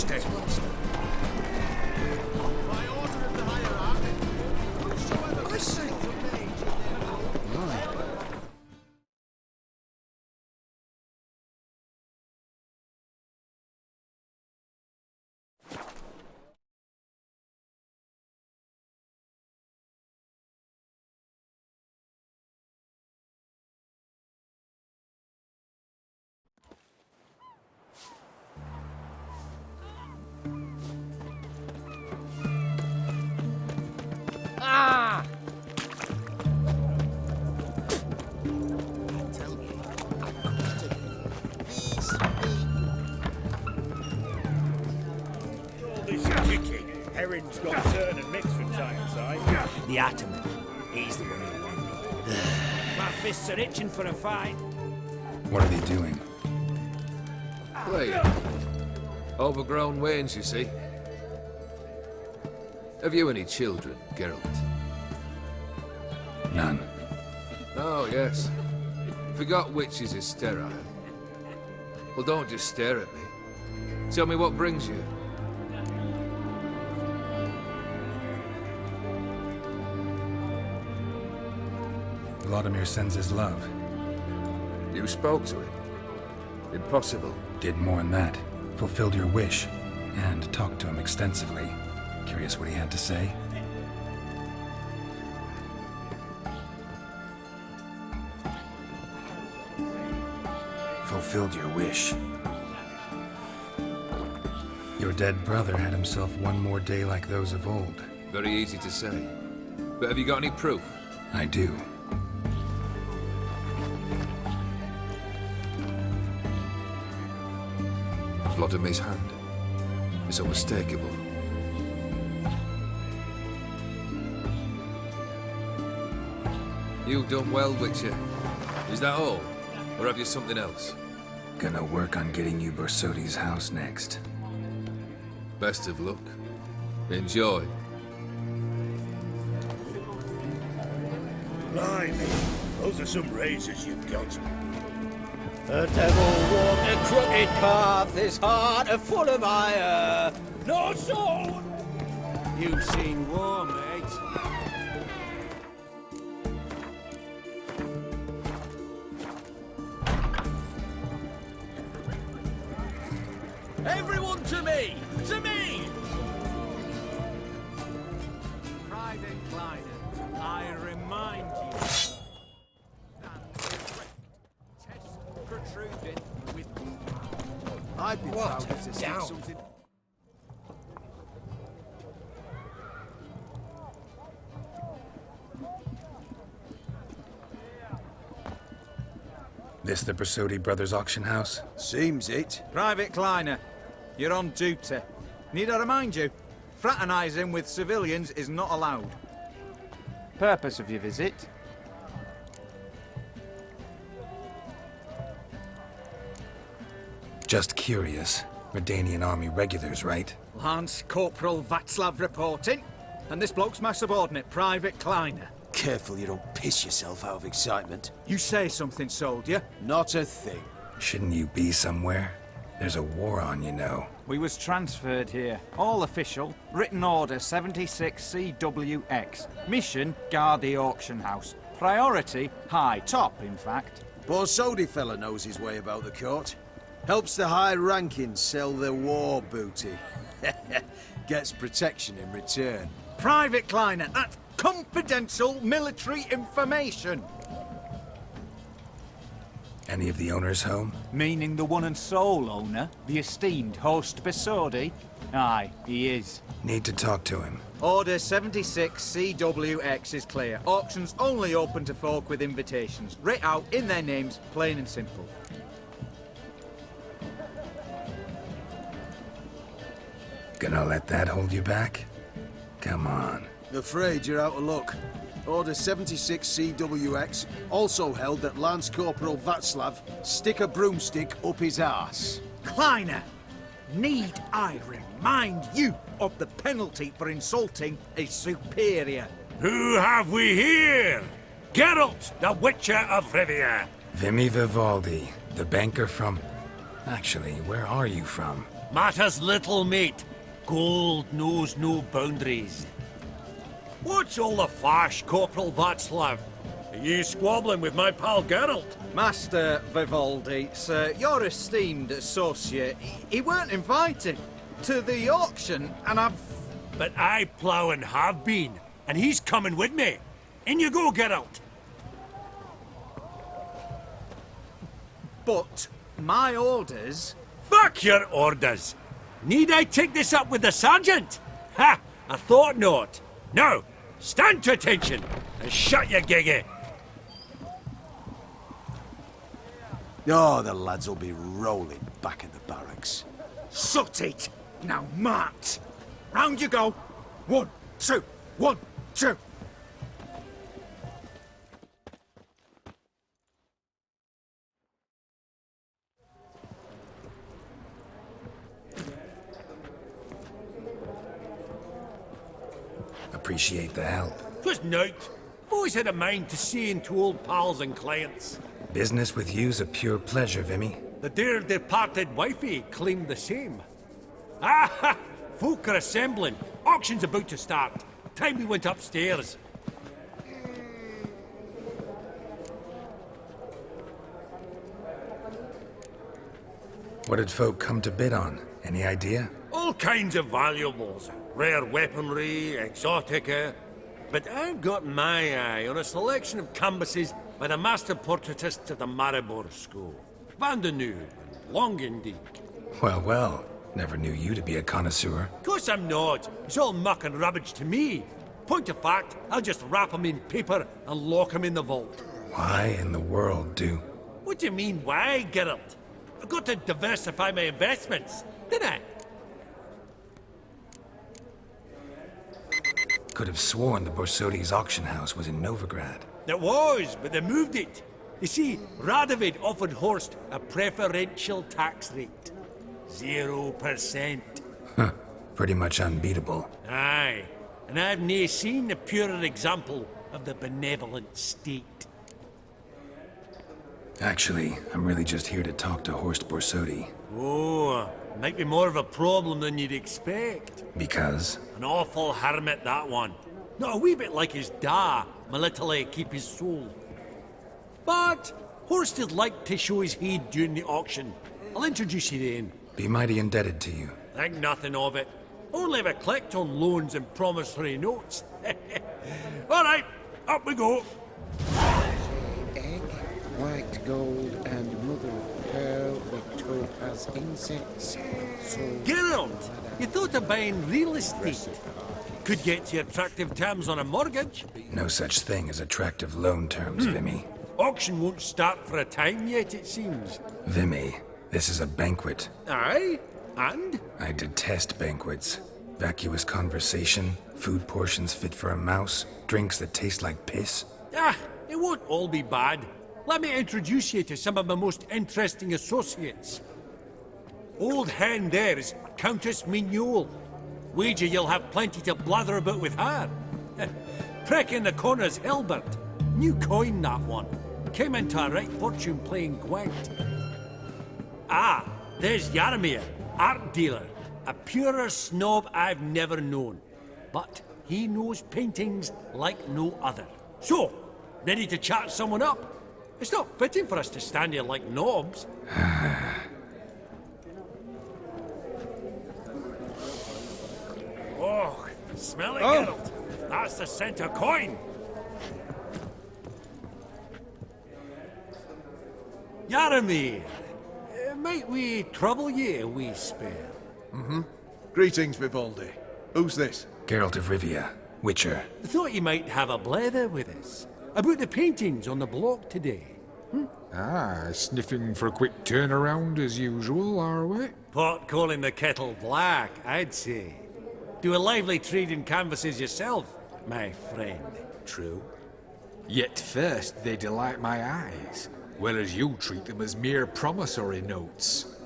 stay. By order of the hierarchy, whosoever I see. Right. Herring's got to turn and mix from time to time. The Ataman. He's the one who won. My fists are itching for a fight. What are they doing? Wait. Overgrown wains, you see. Have you any children, Geralt? None. Oh, yes. Forgot witches is sterile. Well, don't just stare at me. Tell me what brings you. Vladimir sends his love. You spoke to him. Impossible. Did more than that. Fulfilled your wish. And talked to him extensively. Curious what he had to say? Fulfilled your wish. Your dead brother had himself one more day like those of old. Very easy to say. But have you got any proof? I do. Vladimir's hand. It's unmistakable. You've done well, Witcher. Is that all? Or have you something else? Gonna work on getting you Bersodi's house next. Best of luck. Enjoy. Blimey, those are some razors you've got. The devil walked a crooked path, his heart a full of ire. No soul! You've seen war, mate. Everyone to me! To me! Private Kleiner, I remind you. Test protruding with... I'd be proud to see Down. something. This the Bersodi brothers' auction house? Seems it. Private Kleiner, you're on duty. Need I remind you, fraternizing with civilians is not allowed. Purpose of your visit? Just curious. Redanian army regulars, right? Lance Corporal Václav reporting, and this bloke's my subordinate, Private Kleiner. Careful you don't piss yourself out of excitement. You say something, soldier. Not a thing. Shouldn't you be somewhere? There's a war on, you know. We was transferred here. All official. Written order 76 CWX. Mission, guard the auction house. Priority, high. Top, in fact. Borsodi fella knows his way about the court. Helps the high rankings sell their war booty. Gets protection in return. Private Kleiner, that's confidential military information. Any of the owners home? Meaning the one and sole owner, the esteemed host Bersodi? Aye, he is. Need to talk to him. Order 76 CWX is clear. Auctions only open to folk with invitations. Writ out in their names, plain and simple. Gonna let that hold you back? Come on. Afraid you're out of luck. Order 76 CWX also held that Lance Corporal Václav stick a broomstick up his arse. Kleiner, need I remind you of the penalty for insulting a superior? Who have we here? Geralt, the Witcher of Rivia. Vimy Vivaldi, the banker from... Actually, where are you from? Matters little, mate. Gold knows no boundaries. What's all the fash, Corporal Václav? Are you squabbling with my pal Geralt? Master Vivaldi, sir, your esteemed associate, he weren't invited to the auction, and I've... But I plough and have been, and he's coming with me. In you go, Geralt. But my orders... Fuck your orders. Need I take this up with the sergeant? Ha! I thought not. Now, stand to attention and shut your giggy. Oh, the lads will be rolling back at the barracks. Sort it! Now march! Round you go! 1, 2, 1, 2! Appreciate the help. Just note, always had a mind to seeing to old pals and clients. Business with you's a pure pleasure, Vimy. The dear departed wifey claimed the same. Ah ha! Folk are assembling. Auction's about to start. Time we went upstairs. What did folk come to bid on? Any idea? All kinds of valuables. Rare weaponry, exotica. But I've got my eye on a selection of canvases by the master portraitists of the Maribor School. Van de Nieuw and Longendijk. Well, well. Never knew you to be a connoisseur. Of course I'm not. It's all muck and rubbish to me. Point of fact, I'll just wrap 'em in paper and lock 'em in the vault. Why in the world do... What do you mean, why, Geralt? I've got to diversify my investments, didn't I? Could have sworn the Borsodi's auction house was in Novigrad. It was, but they moved it. You see, Radovid offered Horst a preferential tax rate. 0%. Huh. Pretty much unbeatable. Aye, and I've nae seen a purer example of the benevolent state. Actually, I'm really just here to talk to Horst Borsodi. Oh, might be more of a problem than you'd expect. Because? An awful hermit, that one. Not a wee bit like his da, my little keep his soul. But Horst would like to show his head during the auction. I'll introduce you then. Be mighty indebted to you. Think nothing of it. Only if I collect on loans and promissory notes. All right, up we go. Egg, white gold, and mother of pearl with topaz insects. Geralt, you thought of buying real estate. Could get you attractive terms on a mortgage. No such thing as attractive loan terms, Vimy. Auction won't start for a time yet, it seems. Vimy, this is a banquet. Aye, and? I detest banquets. Vacuous conversation, food portions fit for a mouse, drinks that taste like piss. Ah, it won't all be bad. Let me introduce you to some of my most interesting associates. Old hen there is Countess Mignol. Wager you'll have plenty to blather about with her. Prick in the corner's Hilbert. New coin, that one. Came into a right fortune playing Gwent. Ah, there's Jaromir, art dealer. A purer snob I've never known. But he knows paintings like no other. So, ready to chat someone up? It's not fitting for us to stand here like knobs. Oh, smell it, Geralt. That's the center coin. Jaromir, might we trouble ye a wee spell? Greetings, Vivaldi. Who's this? Geralt of Rivia, Witcher. I thought you might have a blether with us. About the paintings on the block today. Ah, sniffing for a quick turnaround as usual, are we? Pot calling the kettle black, I'd say. Do a lively trade in canvases yourself, my friend. True. Yet first they delight my eyes, whereas you treat them as mere promissory notes.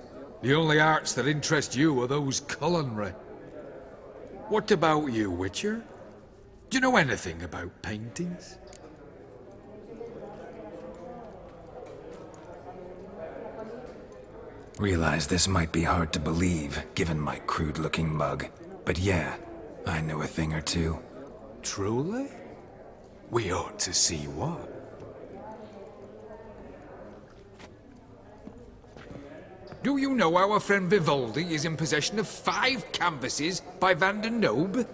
The only arts that interest you are those culinary. What about you, Witcher? Do you know anything about paintings? Realize this might be hard to believe, given my crude-looking mug. But yeah, I know a thing or two. Truly? We ought to see what. Do you know our friend Vivaldi is in possession of 5 canvases by Van der Nobe?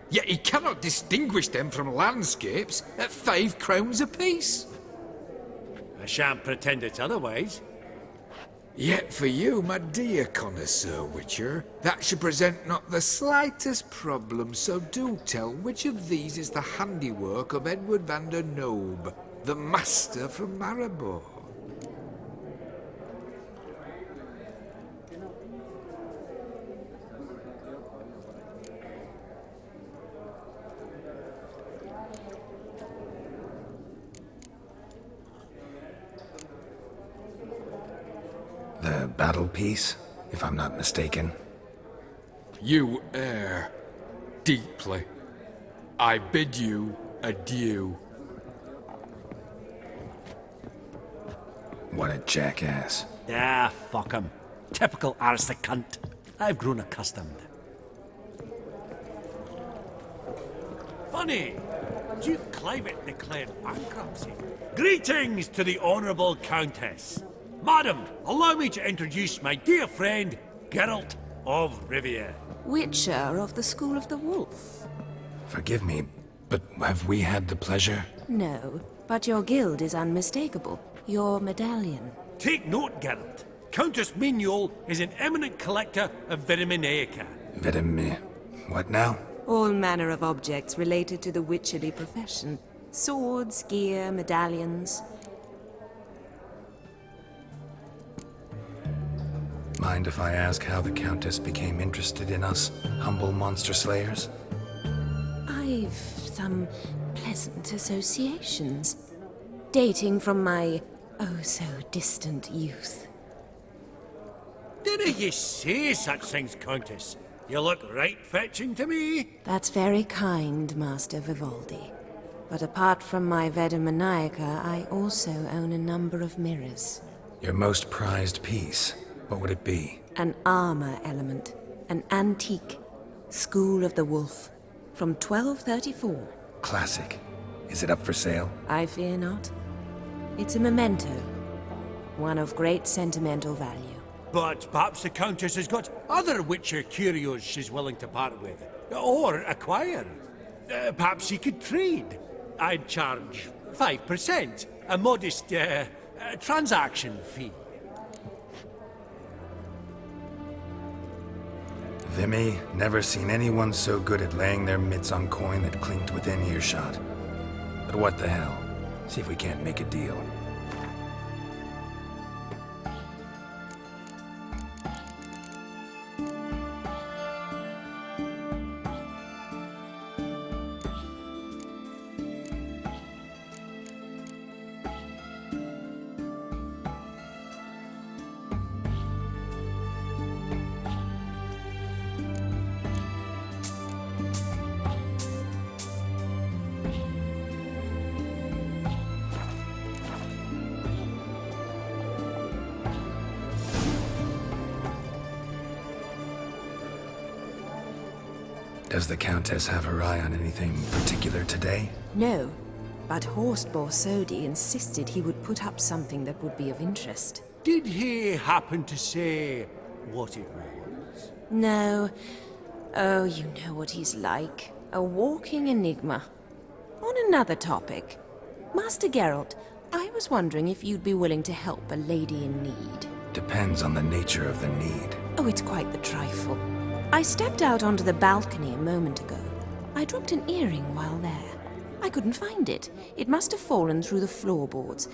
Yet he cannot distinguish them from landscapes at 5 crowns apiece. I shan't pretend it's otherwise. Yet for you, my dear connoisseur Witcher, that should present not the slightest problem, so do tell which of these is the handiwork of Edward van der Nobe, the master from Maribor. The battle piece, if I'm not mistaken. You err deeply. I bid you adieu. What a jackass. Ah, fuck him. Typical aristocrat. I've grown accustomed. Funny, Duke Clivet declared bankruptcy. Greetings to the Honourable Countess. Madam, allow me to introduce my dear friend, Geralt of Rivia. Witcher of the School of the Wolf. Forgive me, but have we had the pleasure? No, but your guild is unmistakable. Your medallion. Take note, Geralt. Countess Mignoul is an eminent collector of Vitaminaica. What now? All manner of objects related to the witcherly profession. Swords, gear, medallions. Mind if I ask how the Countess became interested in us, humble monster slayers? I've some pleasant associations, dating from my oh-so-distant youth. Didn't you say such things, Countess? You look right fetching to me. That's very kind, Master Vivaldi. But apart from my Vitaminaica, I also own a number of mirrors. Your most prized piece, what would it be? An armor element. An antique. School of the Wolf. From 1234. Classic. Is it up for sale? I fear not. It's a memento. One of great sentimental value. But perhaps the Countess has got other Witcher curios she's willing to part with. Or acquire. Perhaps he could trade. I'd charge 5%. A modest, transaction fee. Vimy, never seen anyone so good at laying their mitts on coin that clinked within earshot. But what the hell? See if we can't make a deal. Does the Countess have her eye on anything particular today? No, but Horst Borsodi insisted he would put up something that would be of interest. Did he happen to say what it was? No. Oh, you know what he's like. A walking enigma. On another topic, Master Geralt, I was wondering if you'd be willing to help a lady in need. Depends on the nature of the need. Oh, it's quite the trifle. I stepped out onto the balcony a moment ago. I dropped an earring while there. I couldn't find it. It must have fallen through the floorboards.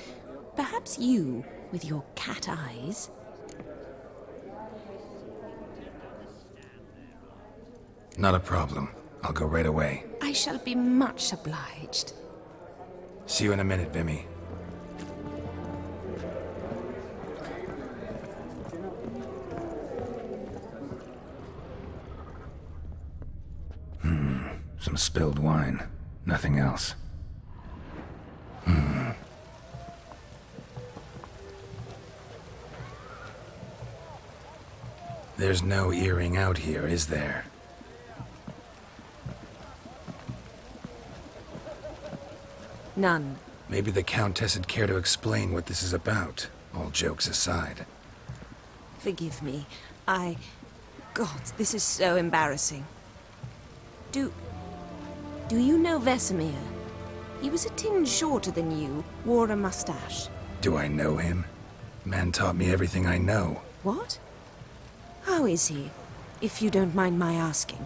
Perhaps you, with your cat eyes... Not a problem. I'll go right away. I shall be much obliged. See you in a minute, Vimy. Some spilled wine. Nothing else. There's no earring out here, is there? None. Maybe the Countess would care to explain what this is about, all jokes aside. Forgive me. God, this is so embarrassing. Do you know Vesemir? He was a tinge shorter than you, wore a mustache. Do I know him? Man taught me everything I know. What? How is he, if you don't mind my asking?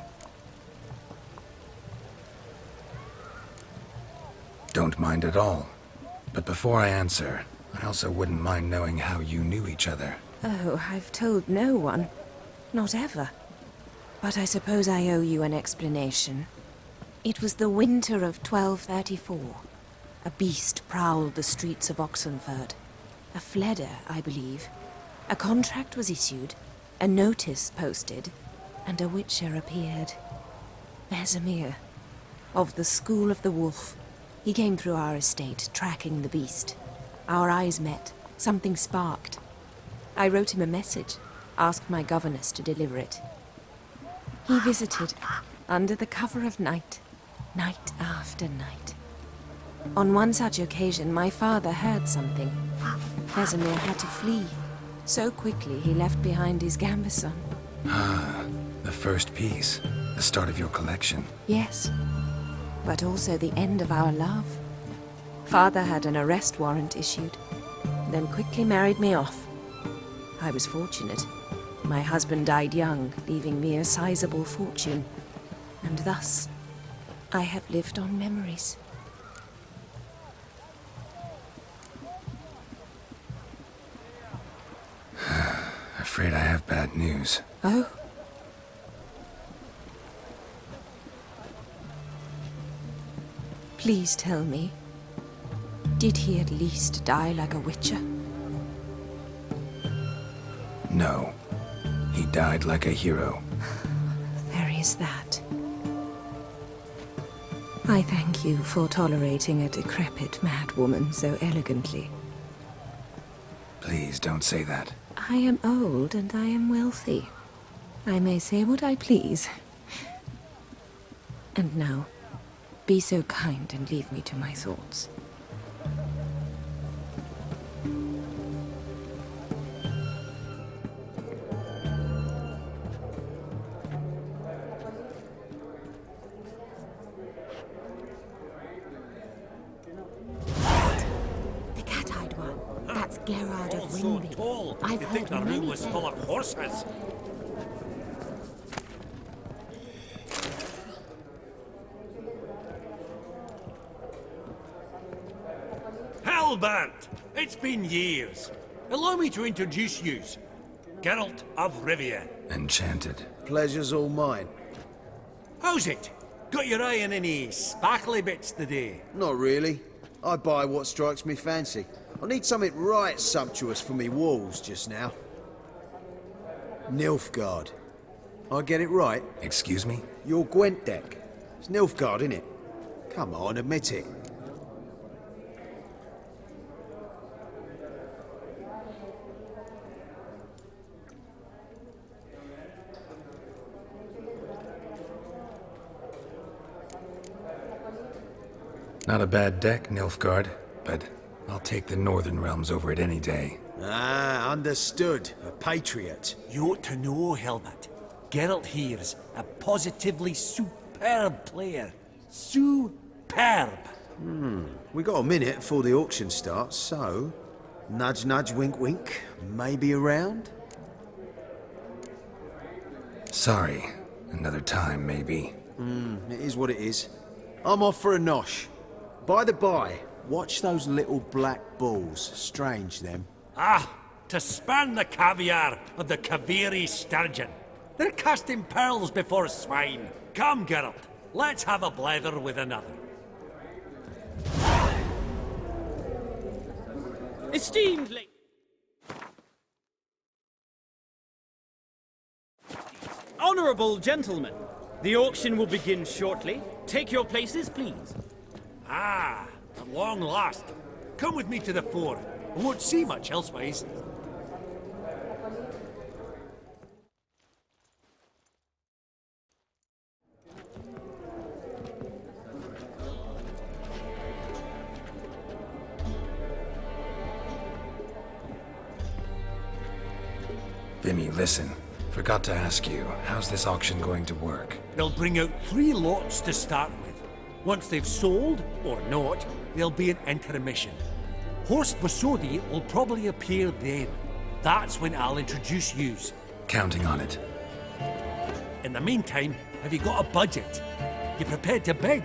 Don't mind at all. But before I answer, I also wouldn't mind knowing how you knew each other. Oh, I've told no one. Not ever. But I suppose I owe you an explanation. It was the winter of 1234. A beast prowled the streets of Oxenford. A fledder, I believe. A contract was issued, a notice posted, and a witcher appeared. Vesemir, of the School of the Wolf. He came through our estate, tracking the beast. Our eyes met. Something sparked. I wrote him a message, asked my governess to deliver it. He visited, under the cover of night, night after night. On one such occasion, my father heard something. Vesemir had to flee. So quickly, he left behind his gambeson. Ah, the first piece. The start of your collection. Yes, but also the end of our love. Father had an arrest warrant issued, then quickly married me off. I was fortunate. My husband died young, leaving me a sizable fortune. And thus, I have lived on memories. Afraid I have bad news. Oh? Please tell me, did he at least die like a witcher? No. He died like a hero. There is that. I thank you for tolerating a decrepit madwoman so elegantly. Please don't say that. I am old and I am wealthy. I may say what I please. And now, be so kind and leave me to my thoughts. The cat-eyed one. That's Gerard of So Winby. tall. I've You think heard the room many was full of tales. horses? Hellbent! It's been years. Allow me to introduce yous. Geralt of Rivia. Enchanted. Pleasure's all mine. How's it? Got your eye on any sparkly bits today? Not really. I buy what strikes me fancy. I need something right sumptuous for me walls just now. Nilfgaard. I get it right? Excuse me? Your Gwent deck. It's Nilfgaard, innit? Come on, admit it. Not a bad deck, Nilfgaard, but I'll take the Northern Realms over it any day. Ah, understood. A patriot. You ought to know, Helmut. Geralt here's a positively superb player. Superb. We got a minute before the auction starts, so... Nudge, nudge, wink, wink. Maybe around? Sorry. Another time, maybe. It is what it is. I'm off for a nosh. By the by, watch those little black balls. Strange, them. Ah, to span the caviar of the Kaviri sturgeon. They're casting pearls before swine. Come, Geralt, let's have a blether with another. Esteemed lady. Honorable gentlemen, the auction will begin shortly. Take your places, please. Ah, at long last. Come with me to the fore. I won't see much elsewise. Bimmy, listen. Forgot to ask you, how's this auction going to work? They'll bring out 3 lots to start with. Once they've sold, or not, there'll be an intermission. Horst Bosodi will probably appear then. That's when I'll introduce yous. Counting on it. In the meantime, have you got a budget? You prepared to bid?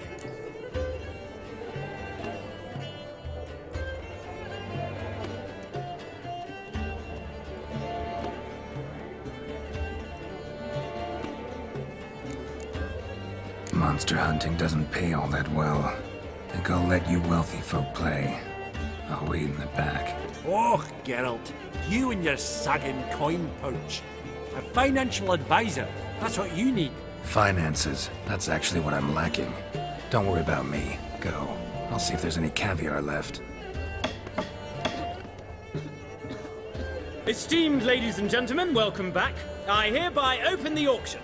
Monster hunting doesn't pay all that well. Think I'll let you wealthy folk play. I'll wait in the back. Oh, Geralt, you and your sagging coin pouch. A financial advisor, that's what you need. Finances, that's actually what I'm lacking. Don't worry about me. Go. I'll see if there's any caviar left. Esteemed ladies and gentlemen, welcome back. I hereby open the auction.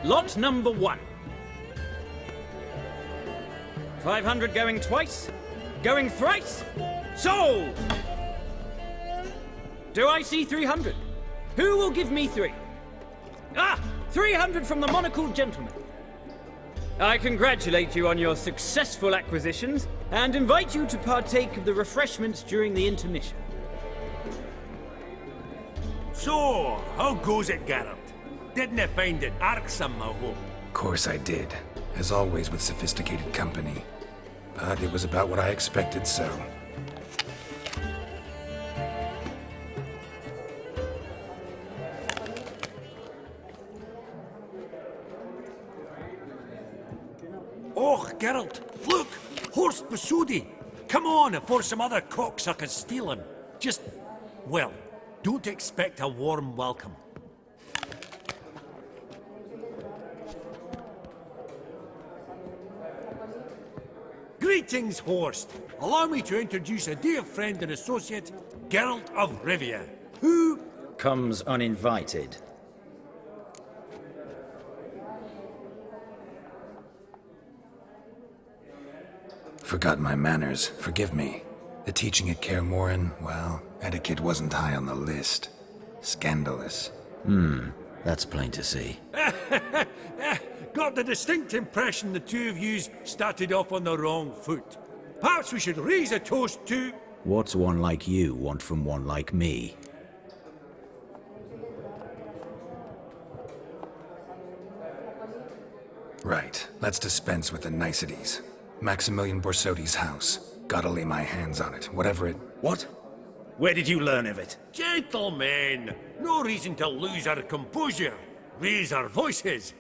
Lot number 1. 500 going twice, going thrice, sold! Do I see 300? Who will give me 3? 300 from the monocled gentleman. I congratulate you on your successful acquisitions and invite you to partake of the refreshments during the intermission. So, how goes it, Geralt? Didn't you find it irksome, I hope? Of course I did. As always with sophisticated company. But it was about what I expected, so... Oh, Geralt, look! Horst Bosodi! Come on before some other cocksuckers steal him. Just, well, don't expect a warm welcome. Greetings, Horst. Allow me to introduce a dear friend and associate, Geralt of Rivia, who... comes uninvited. Forgot my manners. Forgive me. The teaching at Kaer Morhen, well, etiquette wasn't high on the list. Scandalous. That's plain to see. Got the distinct impression the two of yous started off on the wrong foot. Perhaps we should raise a toast to... What's one like you want from one like me? Right, let's dispense with the niceties. Maximilian Borsodi's house. Gotta lay my hands on it, whatever it... What? Where did you learn of it? Gentlemen, no reason to lose our composure. Raise our voices.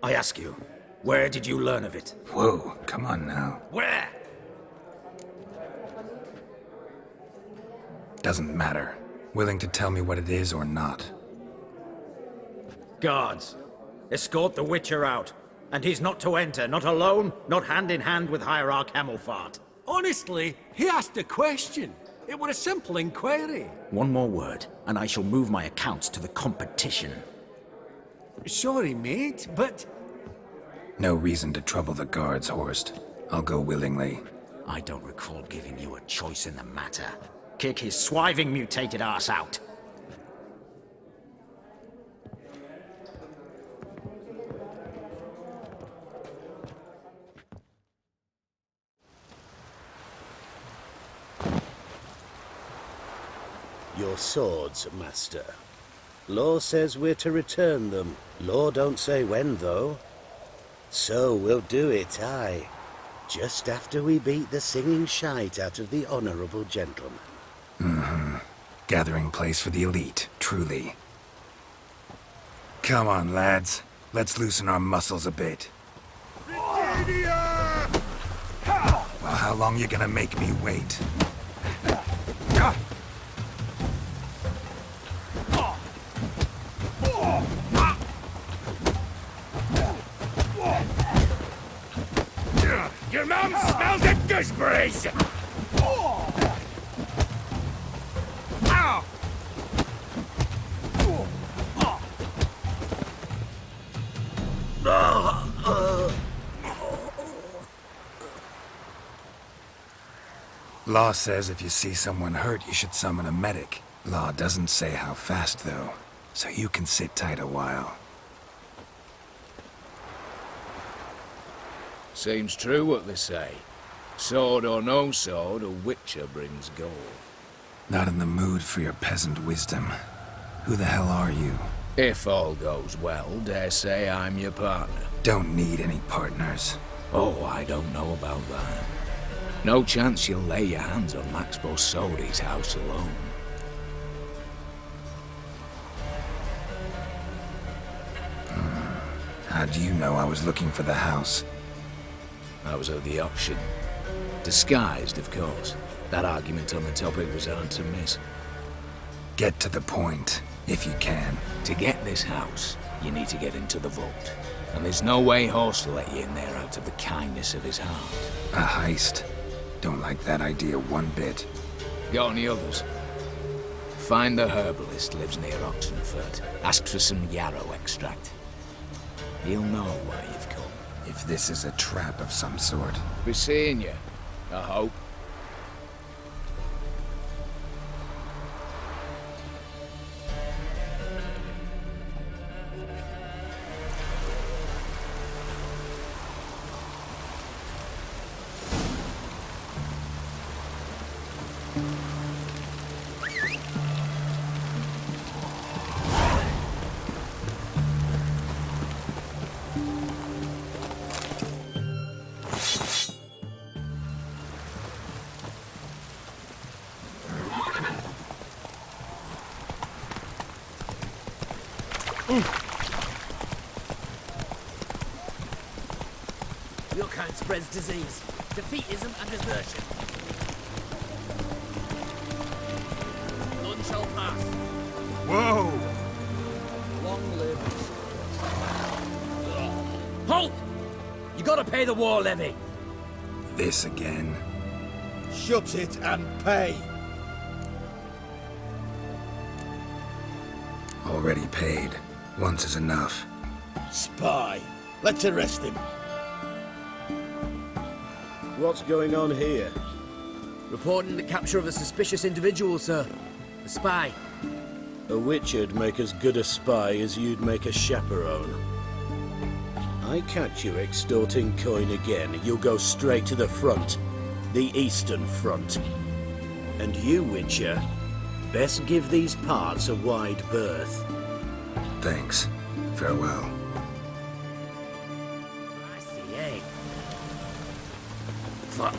I ask you, where did you learn of it? Whoa, come on now. Where? Doesn't matter. Willing to tell me what it is or not. Guards, escort the Witcher out. And he's not to enter, not alone, not hand in hand with Hierarch Hamilfart. Honestly, he asked a question. It were a simple inquiry. One more word, and I shall move my accounts to the competition. Sorry, mate, but... No reason to trouble the guards, Horst. I'll go willingly. I don't recall giving you a choice in the matter. Kick his swiving mutated ass out. Your swords, Master. Law says we're to return them. Law don't say when, though. So we'll do it, aye. Just after we beat the singing shite out of the honourable gentleman. Gathering place for the elite, truly. Come on, lads. Let's loosen our muscles a bit. Well, how long you gonna make me wait? Your mum smells of gooseberries! Law says if you see someone hurt, you should summon a medic. Law doesn't say how fast, though, so you can sit tight a while. Seems true what they say. Sword or no sword, a witcher brings gold. Not in the mood for your peasant wisdom. Who the hell are you? If all goes well, dare say I'm your partner. Don't need any partners. Oh, I don't know about that. No chance you'll lay your hands on Max Bossodi's house alone. How do you know I was looking for the house? I was at the auction. Disguised, of course. That argument on the topic was hard to miss. Get to the point, if you can. To get this house, you need to get into the vault. And there's no way Horst will let you in there out of the kindness of his heart. A heist? Don't like that idea one bit. Got any others? Find the herbalist lives near Oxenfurt. Ask for some yarrow extract. He'll know why you've come. If this is a trap of some sort. Be seeing you, I hope. Your kind spreads disease, defeatism and desertion. None shall pass. Whoa! Long live. Halt! You gotta pay the war levy. This again? Shut it and pay. Already paid. Once is enough. Spy. Let's arrest him. What's going on here? Reporting the capture of a suspicious individual, sir. A spy. A witcher'd make as good a spy as you'd make a chaperone. I catch you extorting coin again, you'll go straight to the front. The Eastern Front. And you, Witcher, best give these parts a wide berth. Thanks. Farewell. I see, eh? Fuck.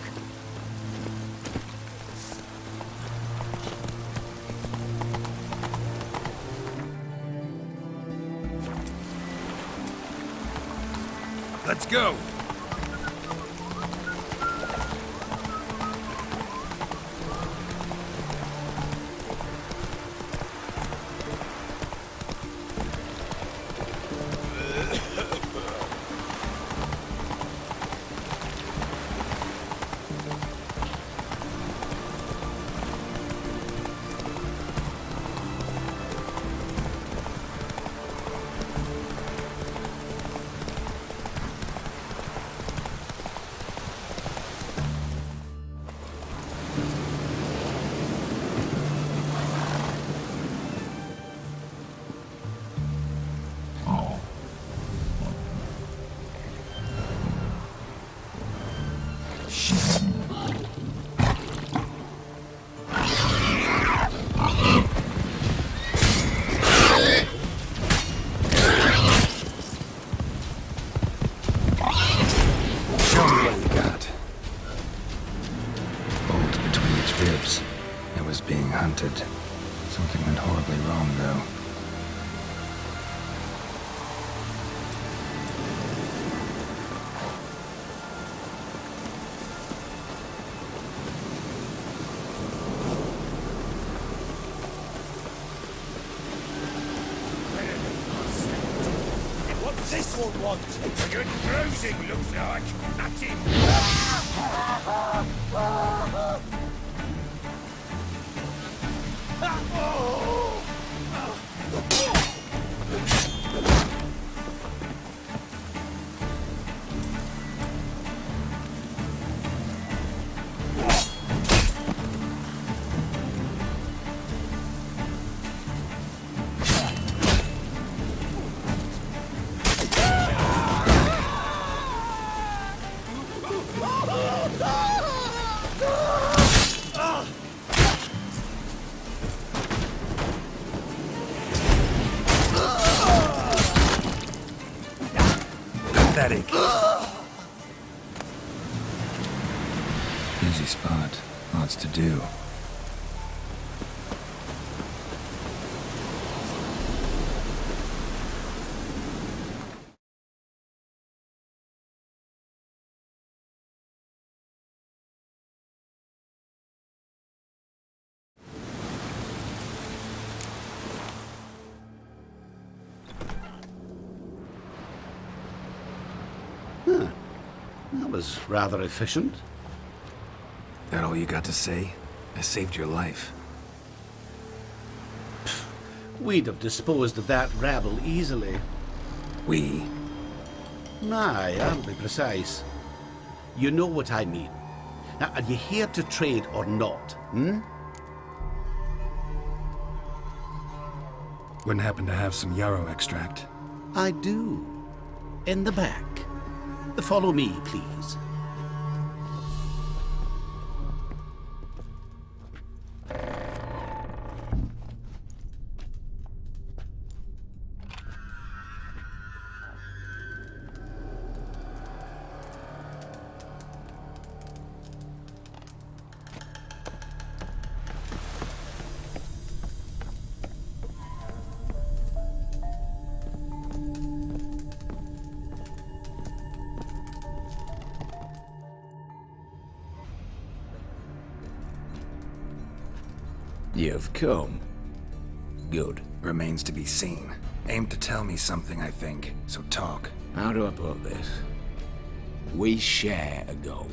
Let's go! It was being hunted. Something went horribly wrong, though. What's this one want? Good cruising, looks like. That's it. pathetic. Busy spot. Lots to do. Huh. That was rather efficient. That all you got to say? I saved your life. We'd have disposed of that rabble easily. We? Aye, I'll be precise. You know what I mean. Now, are you here to trade or not, hmm? Wouldn't happen to have some yarrow extract. I do. In the back. Follow me, please. You've come. Good. Remains to be seen. Aim to tell me something, I think. So talk. How do I put this? We share a goal.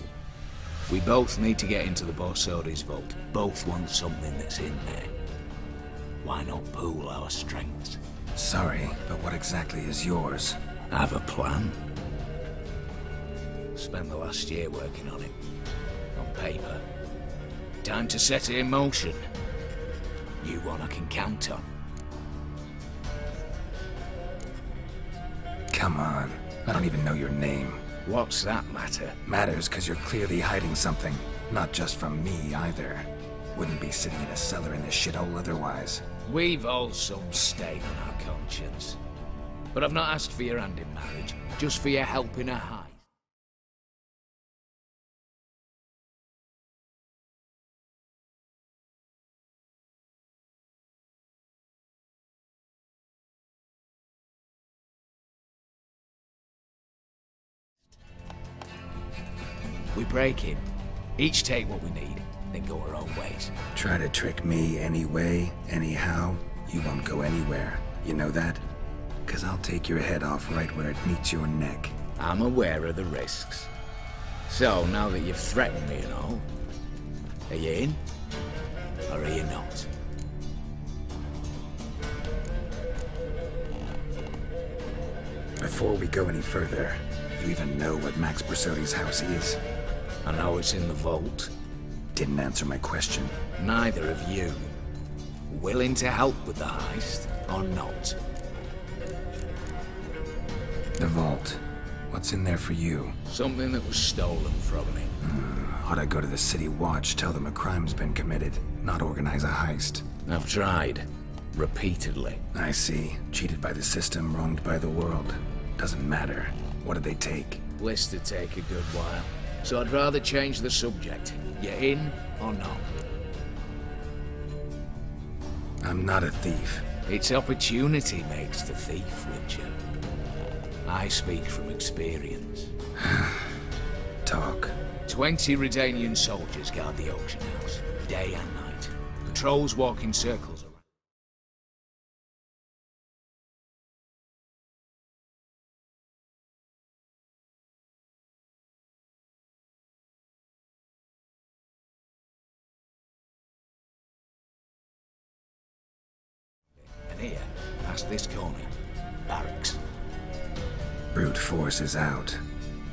We both need to get into the Borsodi's vault. Both want something that's in there. Why not pool our strengths? Sorry, but what exactly is yours? I have a plan. Spent the last year working on it. On paper. Time to set it in motion. You one I can count on. Come on. I don't even know your name. What's that matter? Matters because you're clearly hiding something. Not just from me, either. Wouldn't be sitting in a cellar in this shithole otherwise. We've all some stain on our conscience. But I've not asked for your hand in marriage, just for your help in a heist. We break in, each take what we need, then go our own ways. Try to trick me anyway, anyhow, you won't go anywhere. You know that? 'Cause I'll take your head off right where it meets your neck. I'm aware of the risks. So, now that you've threatened me and all, are you in? Or are you not? Before we go any further, you even know what Max Borsodi's house is? I know it's in the vault. Didn't answer my question. Neither of you. Willing to help with the heist, or not? The vault. What's in there for you? Something that was stolen from me. Ought I go to the City Watch, tell them a crime's been committed, not organize a heist? I've tried. Repeatedly. I see. Cheated by the system, wronged by the world. Doesn't matter. What did they take? List to take a good while. So I'd rather change the subject. You in or not? I'm not a thief. It's opportunity makes the thief, Witcher. I speak from experience. Talk. 20 Redanian soldiers guard the auction house, day and night. Patrols walk in circles around. And here, past this corner, barracks. Brute force is out.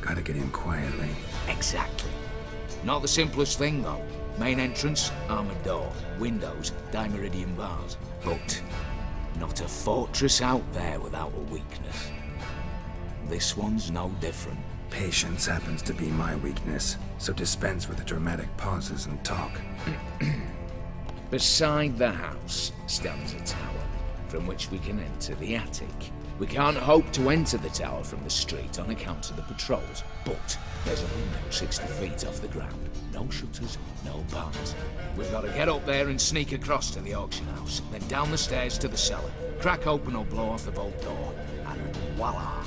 Gotta get in quietly. Exactly. Not the simplest thing, though. Main entrance, armored door. Windows, dimeridian bars. But not a fortress out there without a weakness. This one's no different. Patience happens to be my weakness, so dispense with the dramatic pauses and talk. Beside the house stands a tower. from which we can enter the attic. We can't hope to enter the tower from the street on account of the patrols, but there's a window 60 feet off the ground. No shutters, no bars. We've got to get up there and sneak across to the auction house, then down the stairs to the cellar, crack open or blow off the vault door, and voila!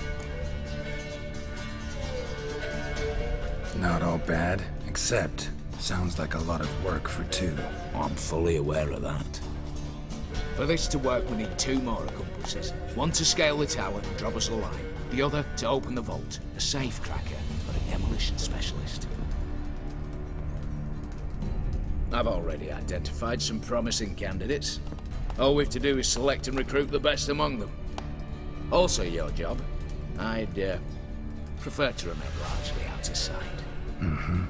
Not all bad, except sounds like a lot of work for two. I'm fully aware of that. For this to work, we need 2 more accomplices. One to scale the tower and drop us a line. The other to open the vault, a safe cracker, or a demolition specialist. I've already identified some promising candidates. All we have to do is select and recruit the best among them. Also your job. I'd prefer to remain largely out of sight. Mm-hmm.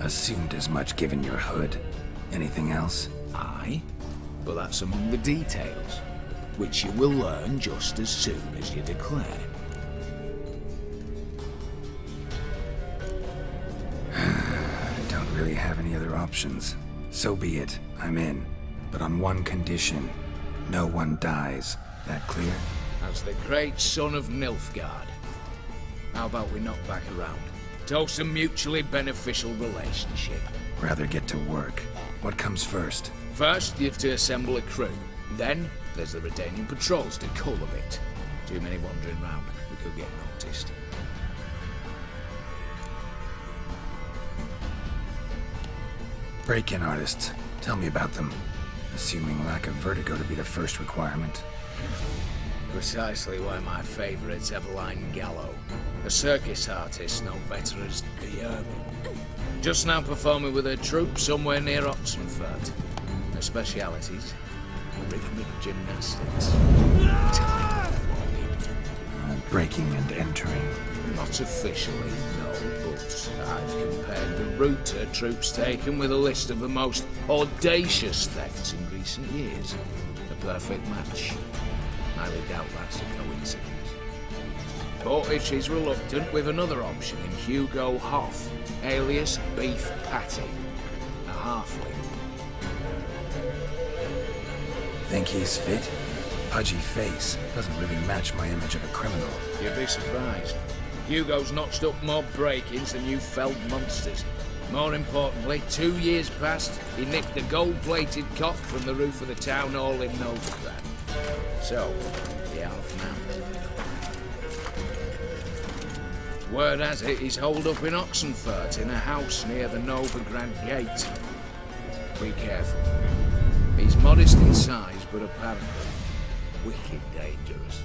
Assumed as much given your hood. Anything else? Aye. But that's among the details, which you will learn just as soon as you declare. Don't really have any other options. So be it. I'm in. But on one condition. No one dies. That clear? As the great son of Nilfgaard. How about we knock back around? Toast a mutually beneficial relationship. Rather get to work. What comes first? First, you have to assemble a crew. Then, there's the Redanian patrols to cull a bit. Too many wandering round. We could get noticed. Break-in artists. Tell me about them. Assuming lack of vertigo to be the first requirement. Precisely why my favourite's Eveline Gallo. A circus artist no better as Guillermin. Just now performing with her troupe somewhere near Oxenfurt. Her specialities, rhythmic gymnastics. Breaking and entering. Not officially, no, but I've compared the route her troops taken with a list of the most audacious thefts in recent years. A perfect match. Highly doubt that's a coincidence. But if she's reluctant, with another option in Hugo Hoff, alias Beef Patty, a halfling. Think he's fit? Pudgy face doesn't really match my image of a criminal. You'd be surprised. Hugo's notched up more break-ins than you felled monsters. More importantly, 2 years past, he nicked the gold-plated cock from the roof of the town hall in Novigrad. So, the half man. Word has it he's holed up in Oxenfurt in a house near the Novigrad gate. Be careful. He's modest in size, but apparently wicked dangerous.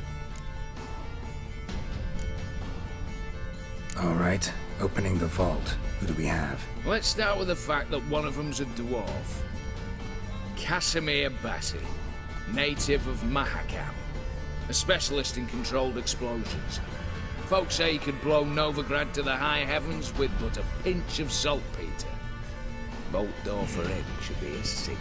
All right, opening the vault. Who do we have? Let's start with the fact that one of them's a dwarf. Casimir Bassi, native of Mahakam, a specialist in controlled explosions. Folks say he could blow Novigrad to the high heavens with but a pinch of saltpeter. Vault door for him should be a cinch.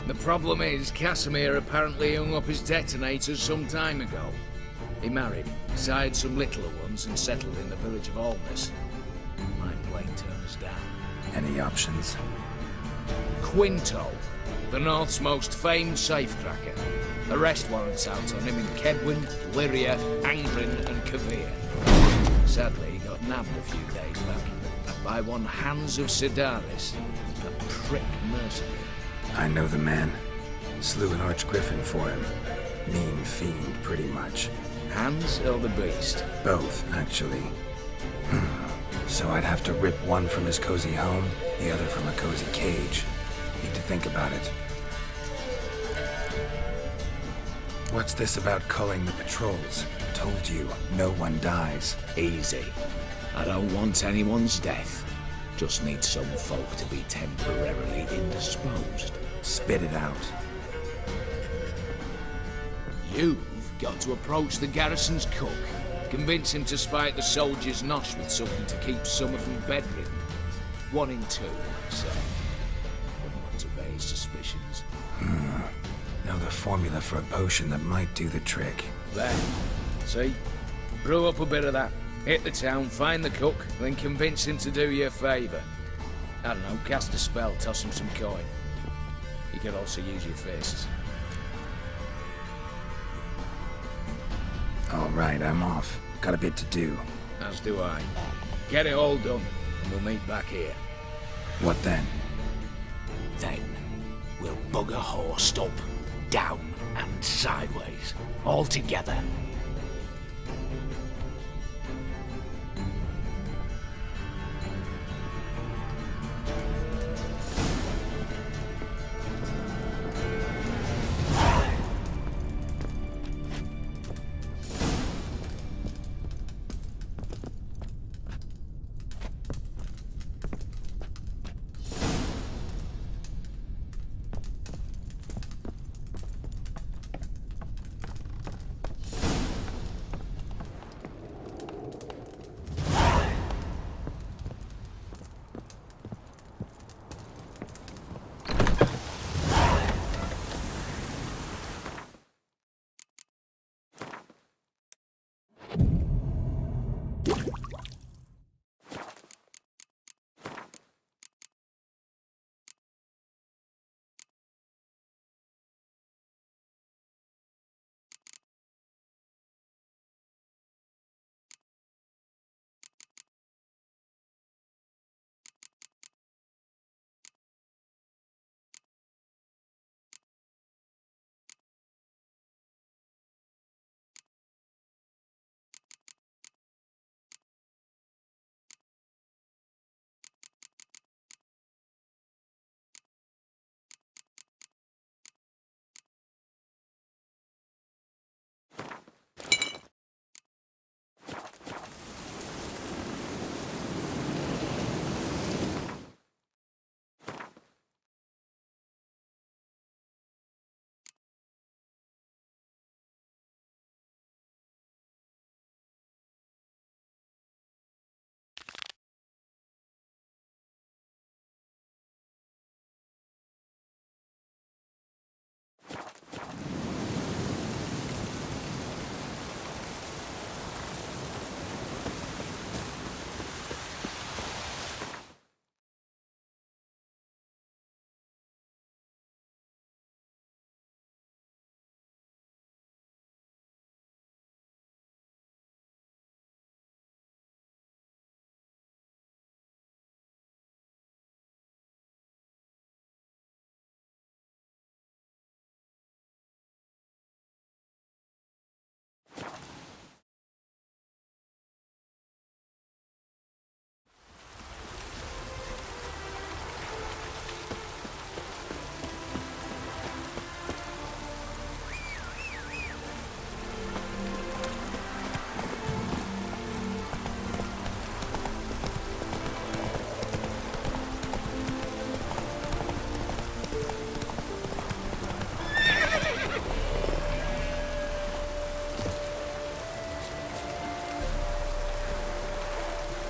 The problem is, Casimir apparently hung up his detonators some time ago. He married, sired some littler ones, and settled in the village of Alness. Might plain turn us down. Any options? Quinto, the North's most famed safecracker. Arrest warrants out on him in Kedwin, Lyria, Angrin, and Kavir. Sadly, he got nabbed a few days back by one Hans of Sidaris, a prick mercenary. I know the man. Slew an archgriffin for him. Mean fiend, pretty much. Hans or the beast? Both, actually. So I'd have to rip one from his cozy home, the other from a cozy cage. Need to think about it. What's this about culling the patrols? Told you, no one dies. Easy. I don't want anyone's death. Just need some folk to be temporarily indisposed. Spit it out. You've got to approach the garrison's cook. Convince him to spike the soldiers' nosh with something to keep some of them bedridden. 1 in 2, so. Wouldn't want to raise suspicions. Know the formula for a potion that might do the trick. There. See? Brew up a bit of that. Hit the town, find the cook, then convince him to do you a favour. I don't know, cast a spell, toss him some coin. You could also use your fists. All right, I'm off. Got a bit to do. As do I. Get it all done, and we'll meet back here. What then? Then, we'll bugger horsed up, down, and sideways. All together.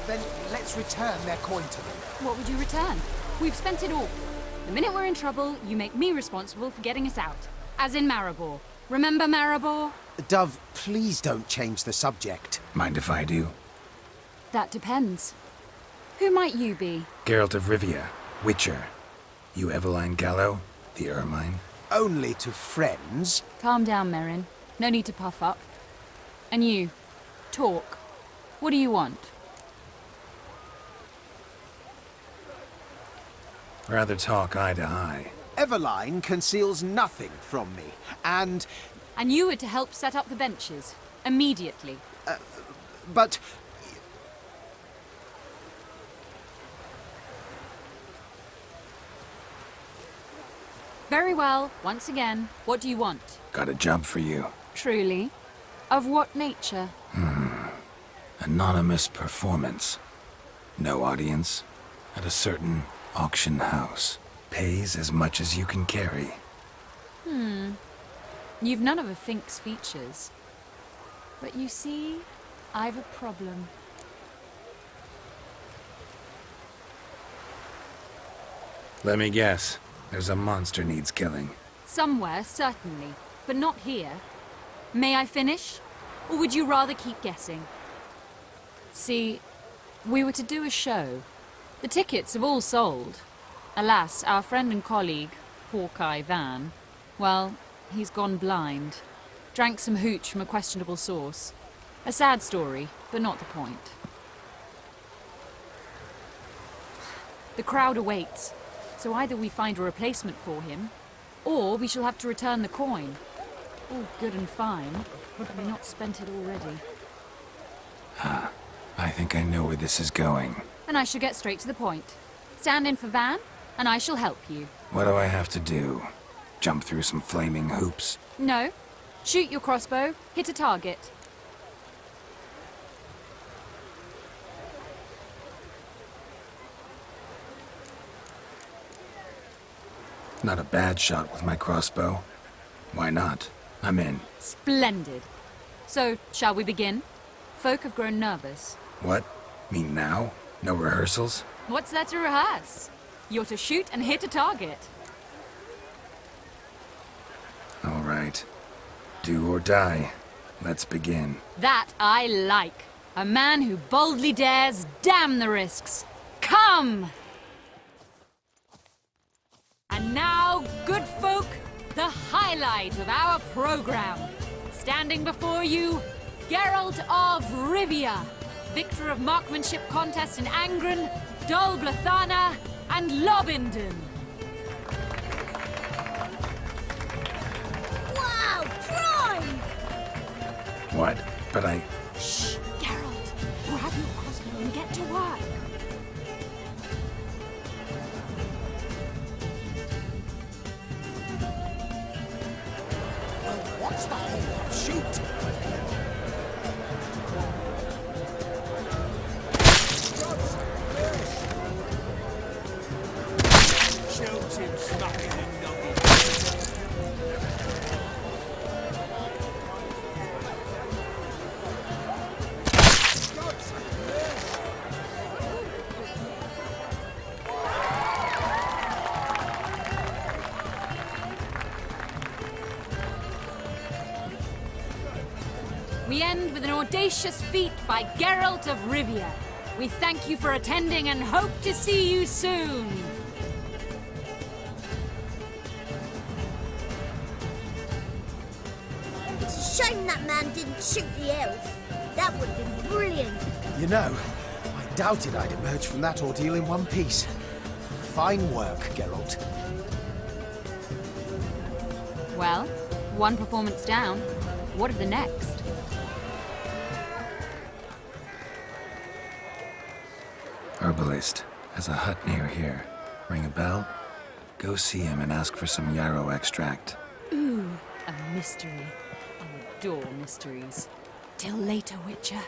Then let's return their coin to them. What would you return? We've spent it all. The minute we're in trouble, you make me responsible for getting us out. As in Maribor. Remember Maribor? Dove, please don't change the subject. Mind if I do? That depends. Who might you be? Geralt of Rivia, Witcher. You Eveline Gallo, the Ermine? Only to friends. Calm down, Merrin. No need to puff up. And you, talk. What do you want? Rather talk eye to eye. Eveline conceals nothing from me, and... And you were to help set up the benches. Immediately. But... Very well. Once again, what do you want? Got a job for you. Truly? Of what nature? Anonymous performance. No audience. At a certain auction house. Pays as much as you can carry. You've none of a Fink's features. But you see, I've a problem. Let me guess. There's a monster needs killing. Somewhere, certainly. But not here. May I finish? Or would you rather keep guessing? See, we were to do a show. The tickets have all sold. Alas, our friend and colleague, Hawkeye Van, well, he's gone blind. Drank some hooch from a questionable source. A sad story, but not the point. The crowd awaits, so either we find a replacement for him, or we shall have to return the coin. All good and fine, but we've not spent it already. I think I know where this is going. And I shall get straight to the point. Stand in for Van, and I shall help you. What do I have to do? Jump through some flaming hoops? No. Shoot your crossbow, hit a target. Not a bad shot with my crossbow. Why not? I'm in. Splendid. So, shall we begin? Folk have grown nervous. What? Me now? No rehearsals? What's there to rehearse? You're to shoot and hit a target. All right. Do or die. Let's begin. That I like. A man who boldly dares, damn the risks. Come! And now, good folk, the highlight of our program. Standing before you, Geralt of Rivia, victor of marksmanship contests in Angren, Dol Blathana, and Lobindon. Wow, prime! What? But I... Shh, Geralt. Grab your crossbow and get to work. What's the whole shoot? Shoot him smacking the nugget. We end with an audacious feat by Geralt of Rivia. We thank you for attending and hope to see you soon. It's a shame that man didn't shoot the elf. That would have been brilliant. You know, I doubted I'd emerge from that ordeal in one piece. Fine work, Geralt. Well, one performance down. What of the next? Herbalist has a hut near here. Ring a bell? Go see him and ask for some yarrow extract. Ooh, a mystery. I adore mysteries. Till later, Witcher.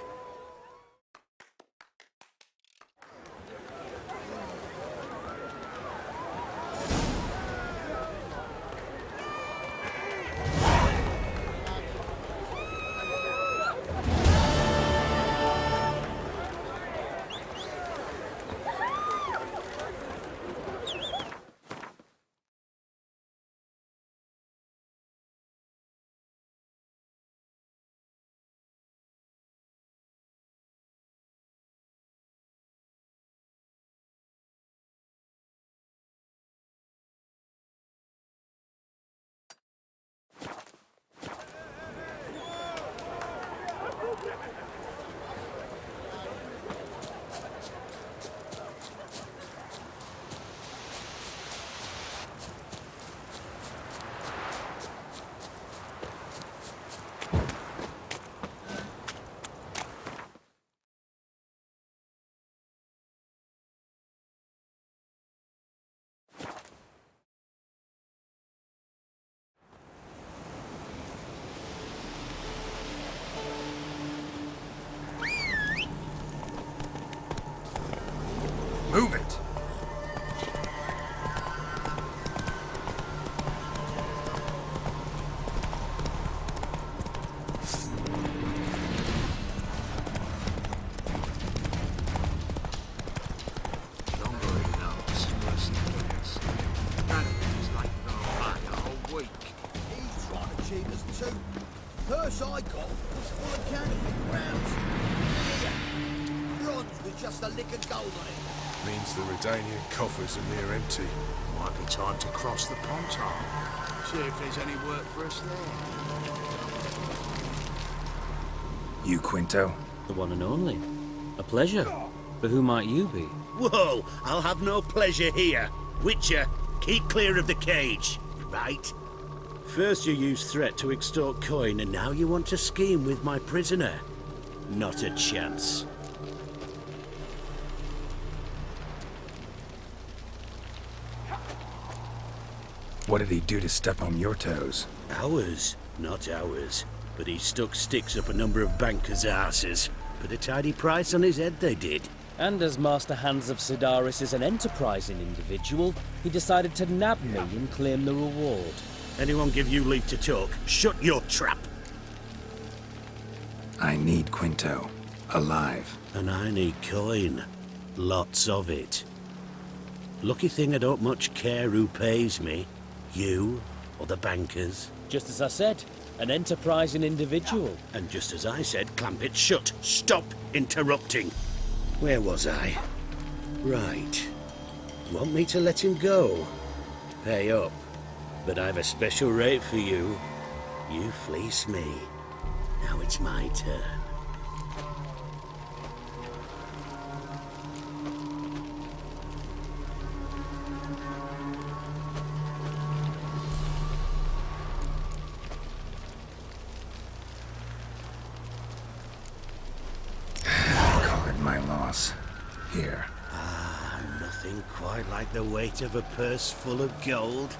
Move it! Purse I got was full of counterfeit rounds. Here, bronze with just a lick of gold on it. Means the Redanian coffers are near empty. Might be time to cross the ponton. See if there's any work for us there. You, Quinto? The one and only. A pleasure. But who might you be? Whoa! I'll have no pleasure here. Witcher, keep clear of the cage. Right? First you used threat to extort coin, and now you want to scheme with my prisoner. Not a chance. What did he do to step on your toes? Ours? Not ours. But he stuck sticks up a number of bankers' arses. Put a tidy price on his head, they did. And as Master Hans of Sidaris is an enterprising individual, he decided to nab me and claim the reward. Anyone give you leave to talk? Shut your trap! I need Quinto. Alive. And I need coin. Lots of it. Lucky thing I don't much care who pays me. You or the bankers. Just as I said, an enterprising individual. And just as I said, clamp it shut. Stop interrupting. Where was I? Right. Want me to let him go? Pay up. But I've a special rate for you. You fleece me. Now it's my turn. My loss. Here. Ah, nothing quite like the weight of a purse full of gold.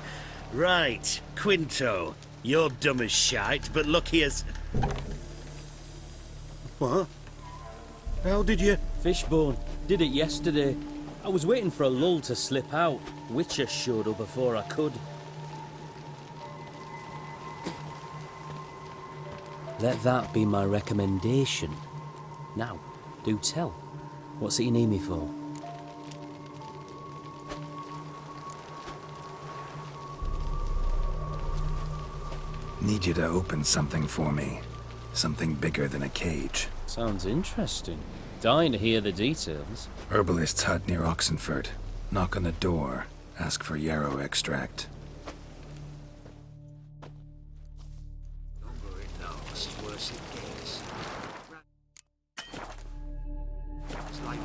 Right, Quinto, you're dumb as shite, but lucky as... What? How did you... Fishbone. Did it yesterday. I was waiting for a lull to slip out. Witcher showed up before I could. Let that be my recommendation. Now, do tell. What's it you need me for? Need you to open something for me. Something bigger than a cage. Sounds interesting. Dying to hear the details. Herbalist's hut near Oxenford. Knock on the door. Ask for yarrow extract. Longer it lasts, worse it gets. It's like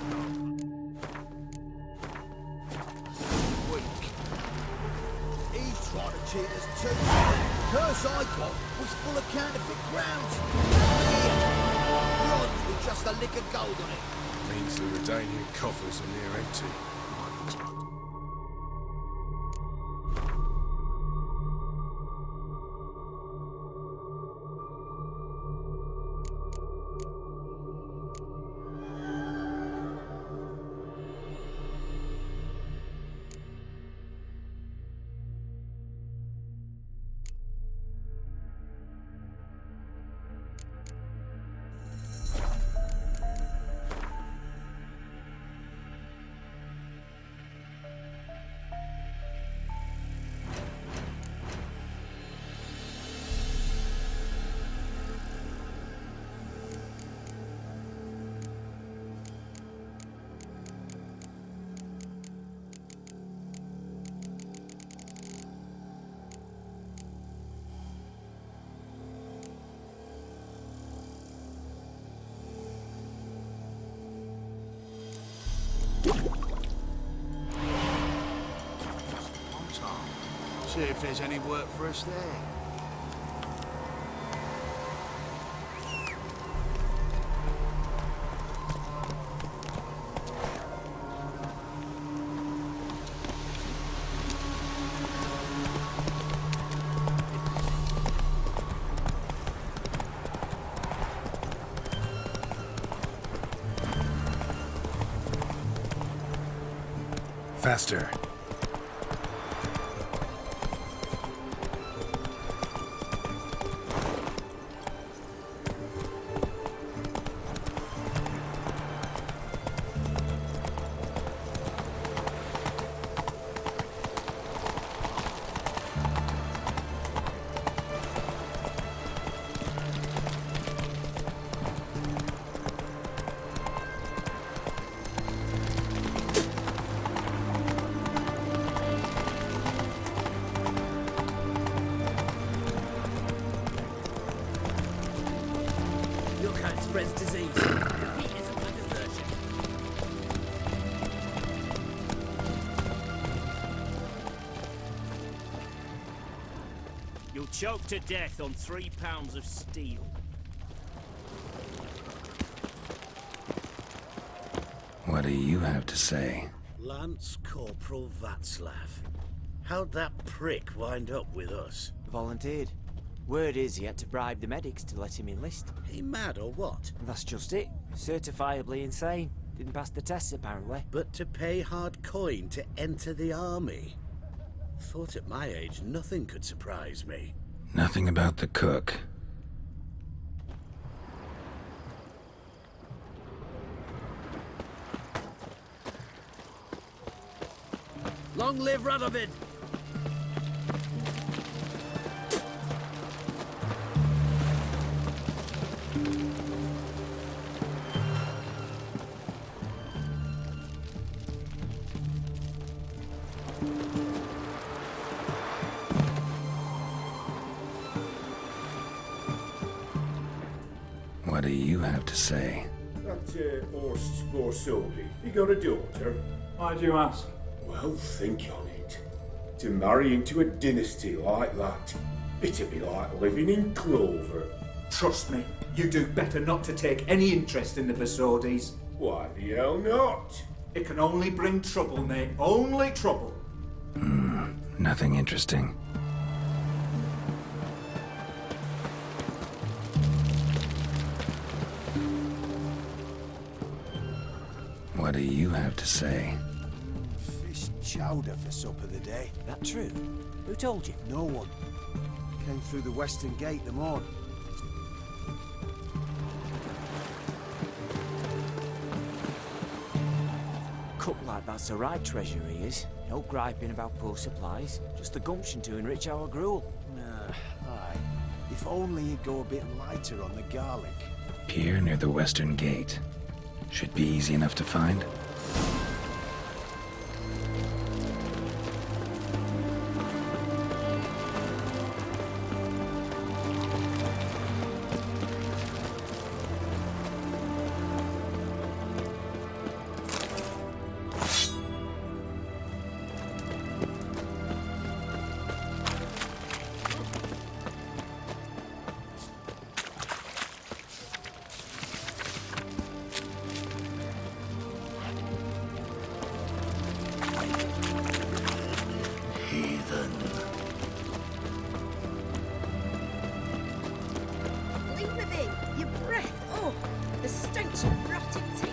weak. He's trying to cheat us too. Purse I got was full of counterfeit crowns. Here, bronze with just a lick of gold on it. Means the Redanian coffers are near empty. See if there's any work for us there. Faster. spreads disease. Defeat isn't a desertion. You'll choke to death on 3 pounds of steel. What do you have to say? Lance Corporal Václav. How'd that prick wind up with us? Volunteered. Word is he had to bribe the medics to let him enlist. He mad or what? That's just it. Certifiably insane. Didn't pass the tests apparently. But to pay hard coin to enter the army? Thought at my age nothing could surprise me. Nothing about the cook. Long live Radovid! What do you have to say? That Ocz Vertex, he got a daughter? Why do you ask? Well, think on it. To marry into a dynasty like that, it'd be like living in clover. Trust me, you do better not to take any interest in the Vertex. Why the hell not? It can only bring trouble, mate. Only trouble. Nothing interesting. What do you have to say? Fish chowder for supper the day. That true? Who told you? No one. Came through the western gate the morning. Cook like that's the right treasure he is. No griping about poor supplies. Just the gumption to enrich our gruel. Aye. If only he'd go a bit lighter on the garlic. Pier near the western gate. Should be easy enough to find. Leave me be. Your breath. Oh, the stench of rotting teeth.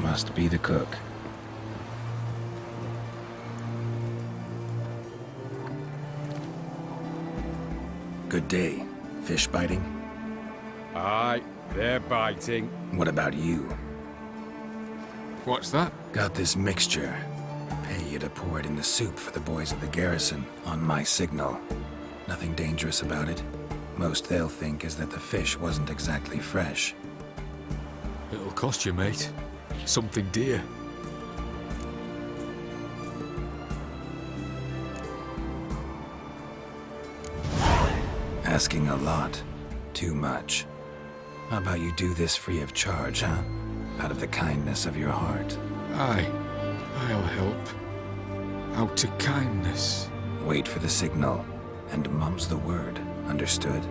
Must be the cook. Good day. Fish biting? Aye, they're biting. What about you? What's that? Got this mixture. Pay you to pour it in the soup for the boys of the garrison, on my signal. Nothing dangerous about it. Most they'll think is that the fish wasn't exactly fresh. It'll cost you, mate. Something dear. Asking a lot. Too much. How about you do this free of charge, huh? Out of the kindness of your heart. Aye, I'll help. Out of kindness. Wait for the signal, and mum's the word. Understood?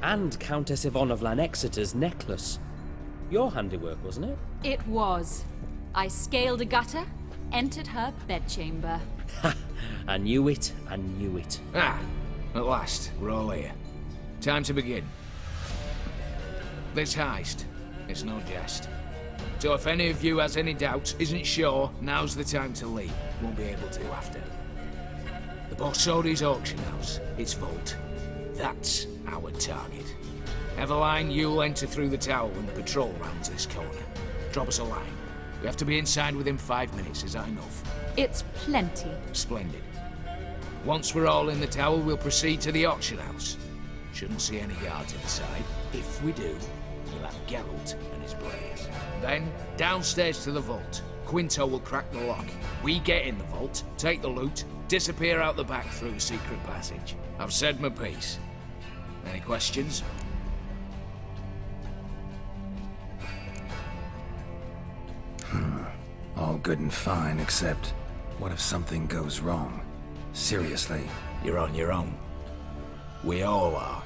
and Countess Yvonne of Lanexeter's necklace. Your handiwork, wasn't it? It was. I scaled a gutter, entered her bedchamber. Ha! I knew it, I knew it. Ah, at last, we're all here. Time to begin. This heist, it's no jest. So if any of you has any doubts, isn't sure, now's the time to leave. Won't be able to after. The Borsodi's auction house, its vault. That's our target. Eveline, you'll enter through the tower when the patrol rounds this corner. Drop us a line. We have to be inside within 5 minutes, is that enough? It's plenty. Splendid. Once we're all in the tower, we'll proceed to the auction house. Shouldn't see any guards inside. If we do, we'll have Geralt and his blades. Then, downstairs to the vault. Quinto will crack the lock. We get in the vault, take the loot, disappear out the back through the secret passage. I've said my piece. Any questions? All good and fine, except what if something goes wrong? Seriously. You're on your own. We all are.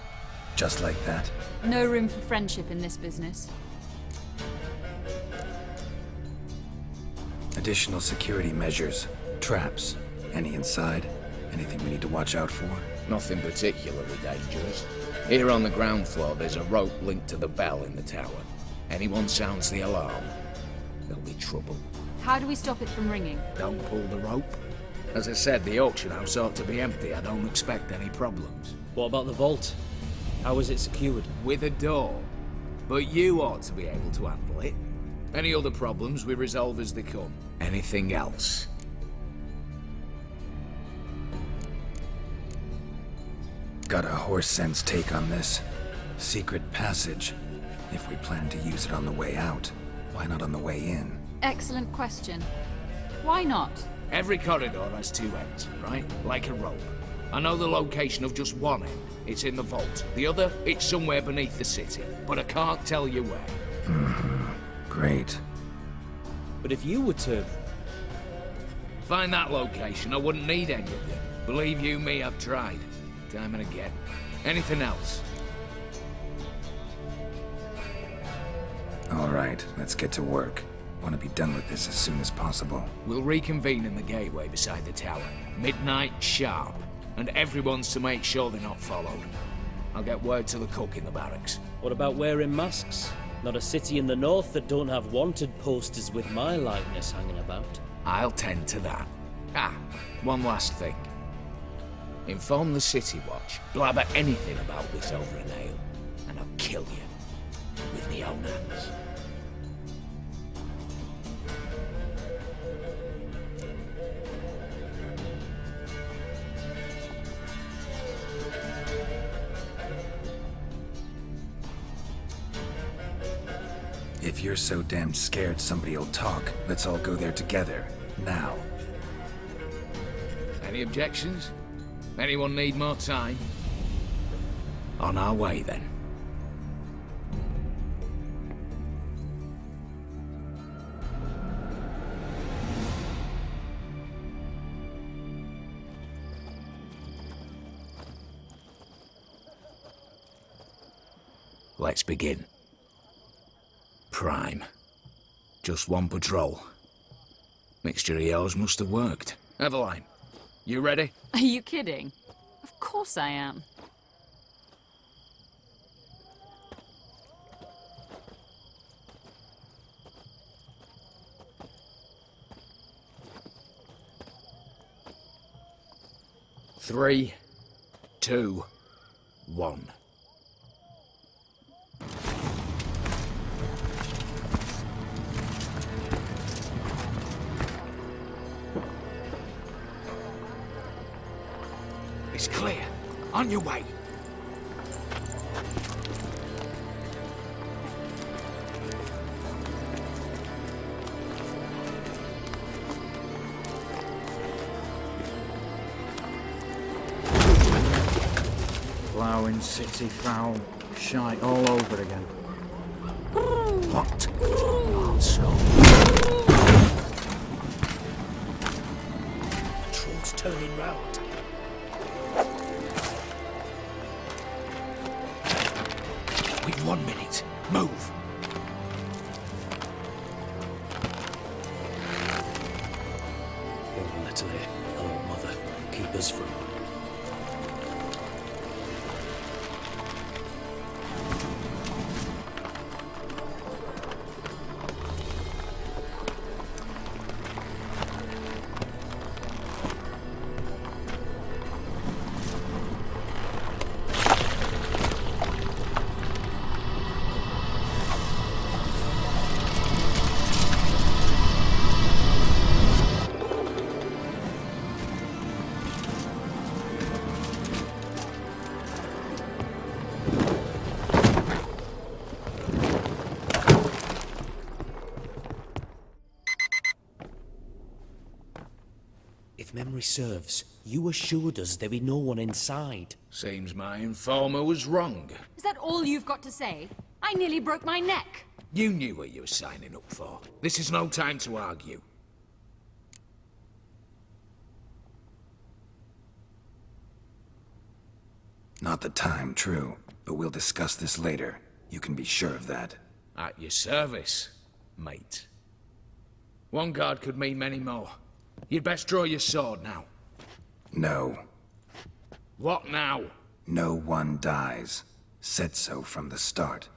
Just like that? No room for friendship in this business. Additional security measures. Traps. Any inside? Anything we need to watch out for? Nothing particularly dangerous. Here on the ground floor, there's a rope linked to the bell in the tower. Anyone sounds the alarm, there'll be trouble. How do we stop it from ringing? Don't pull the rope. As I said, the auction house ought to be empty. I don't expect any problems. What about the vault? How is it secured? With a door. But you ought to be able to handle it. Any other problems we resolve as they come. Anything else? Got a horse sense take on this. Secret passage. If we plan to use it on the way out, why not on the way in? Excellent question. Why not? Every corridor has two ends, right? Like a rope. I know the location of just one end. It's in the vault. The other, it's somewhere beneath the city. But I can't tell you where. Great. But if you were to... find that location, I wouldn't need any of you. Believe you me, I've tried. Time and again. Anything else? All right, let's get to work. Want to be done with this as soon as possible. We'll reconvene in the gateway beside the tower. Midnight sharp. And everyone's to make sure they're not followed. I'll get word to the cook in the barracks. What about wearing masks? Not a city in the north that don't have wanted posters with my likeness hanging about. I'll tend to that. Ah, one last thing. Inform the City Watch. Blabber anything about this over an ale, and I'll kill you. With me own hands. If you're so damn scared somebody'll talk, let's all go there together. Now. Any objections? Anyone need more time? On our way, then. Let's begin. Prime. Just one patrol. Mixture of yours must have worked. Eveline, you ready? Are you kidding? Of course I am. Three, 2, 1. It's clear. On your way. Ploughing city foul. Shite all over again. What? Also. Patrol's turning round. Move! Oh, Natalie. Oh, Mother. Keep us from... If memory serves, you assured us there be no one inside. Seems my informer was wrong. Is that all you've got to say? I nearly broke my neck. You knew what you were signing up for. This is no time to argue. Not the time, true. But we'll discuss this later. You can be sure of that. At your service, mate. One guard could mean many more. You'd best draw your sword now. No. What now? No one dies. Said so from the start.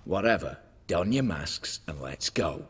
Whatever. Don your masks and let's go.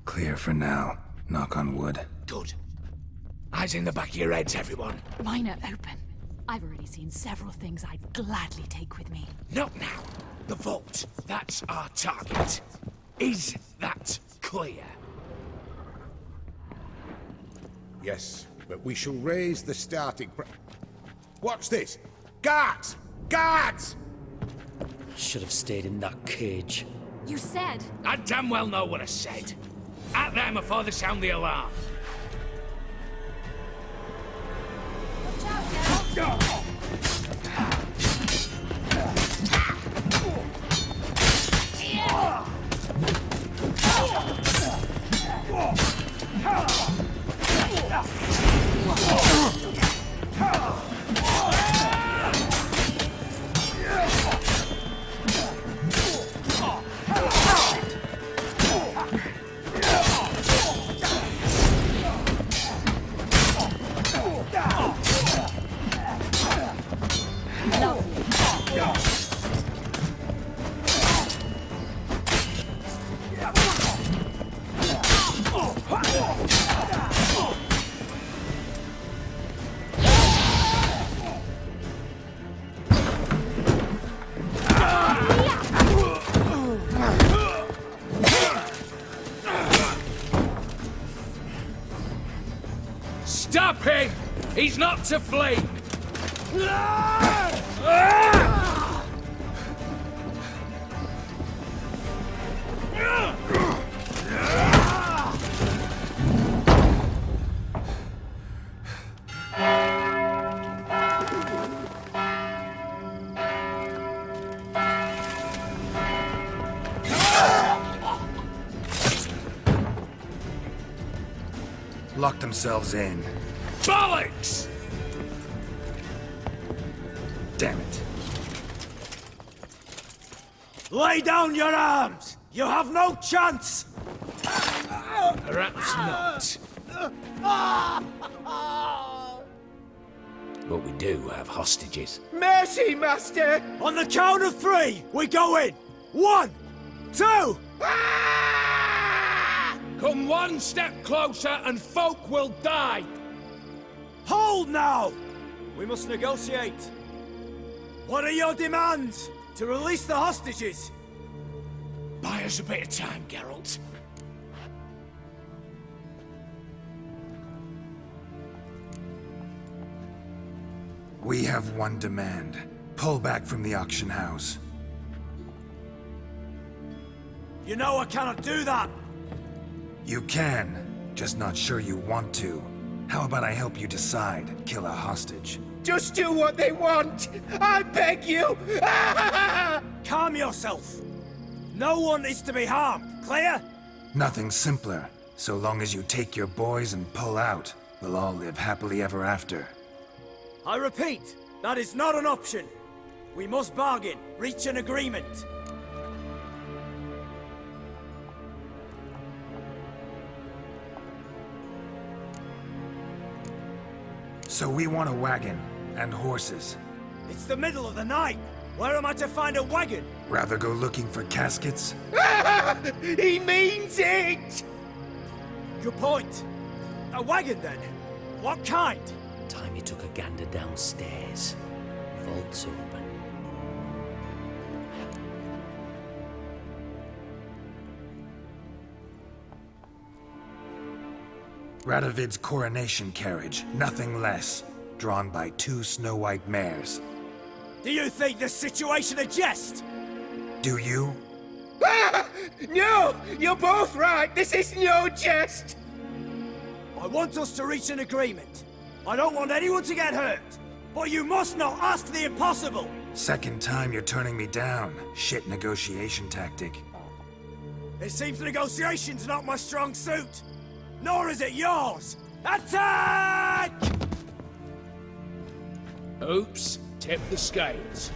Clear for now. Knock on wood. Good. Eyes in the back of your heads, everyone. Mine are open. I've already seen several things I'd gladly take with me. Not now. The vault. That's our target. Is that clear? Yes, but we shall raise the starting What's this? Guards! Guards! Should have stayed in that cage. You said... I damn well know what I said. At them before they sound the alarm. Watch out, now. Stop him! He's not to flee! Lock themselves in. Bollocks! Damn it. Lay down your arms! You have no chance! Perhaps not. But we do have hostages. Mercy, Master! On the count of 3, we go in! 1, 2... Come one step closer and folk will die! Hold now! We must negotiate. What are your demands? To release the hostages? Buy us a bit of time, Geralt. We have one demand. Pull back from the auction house. You know I cannot do that! You can, just not sure you want to. How about I help you decide? Kill a hostage. Just do what they want! I beg you! Calm yourself! No one is to be harmed, clear? Nothing simpler. So long as you take your boys and pull out, we'll all live happily ever after. I repeat, that is not an option. We must bargain, reach an agreement. So we want a wagon, and horses. It's the middle of the night. Where am I to find a wagon? Rather go looking for caskets? He means it! Good point. A wagon, then? What kind? Time you took a gander downstairs. Vault's open. Radovid's coronation carriage, nothing less. Drawn by 2 snow-white mares. Do you think this situation a jest? Do you? No! You're both right! This is no jest! I want us to reach an agreement. I don't want anyone to get hurt. But you must not ask the impossible! Second time you're turning me down. Shit negotiation tactic. It seems negotiation's not my strong suit. Nor is it yours! Attack! Oops, tip the scales.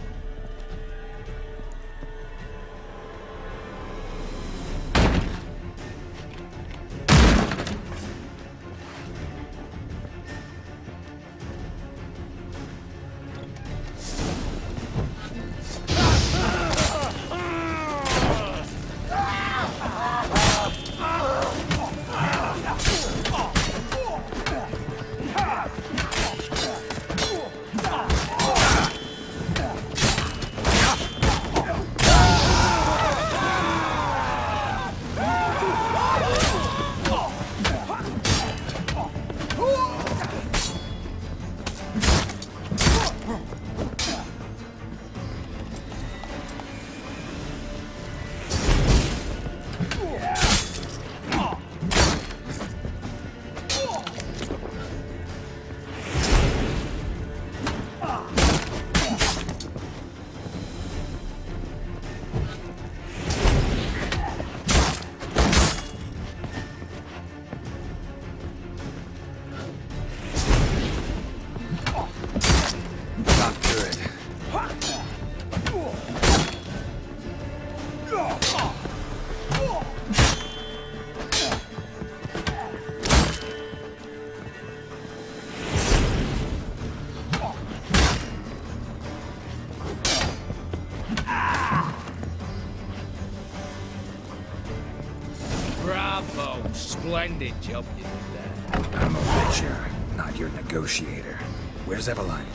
Splendid job you did there. I'm a witcher, not your negotiator. Where's Eveline?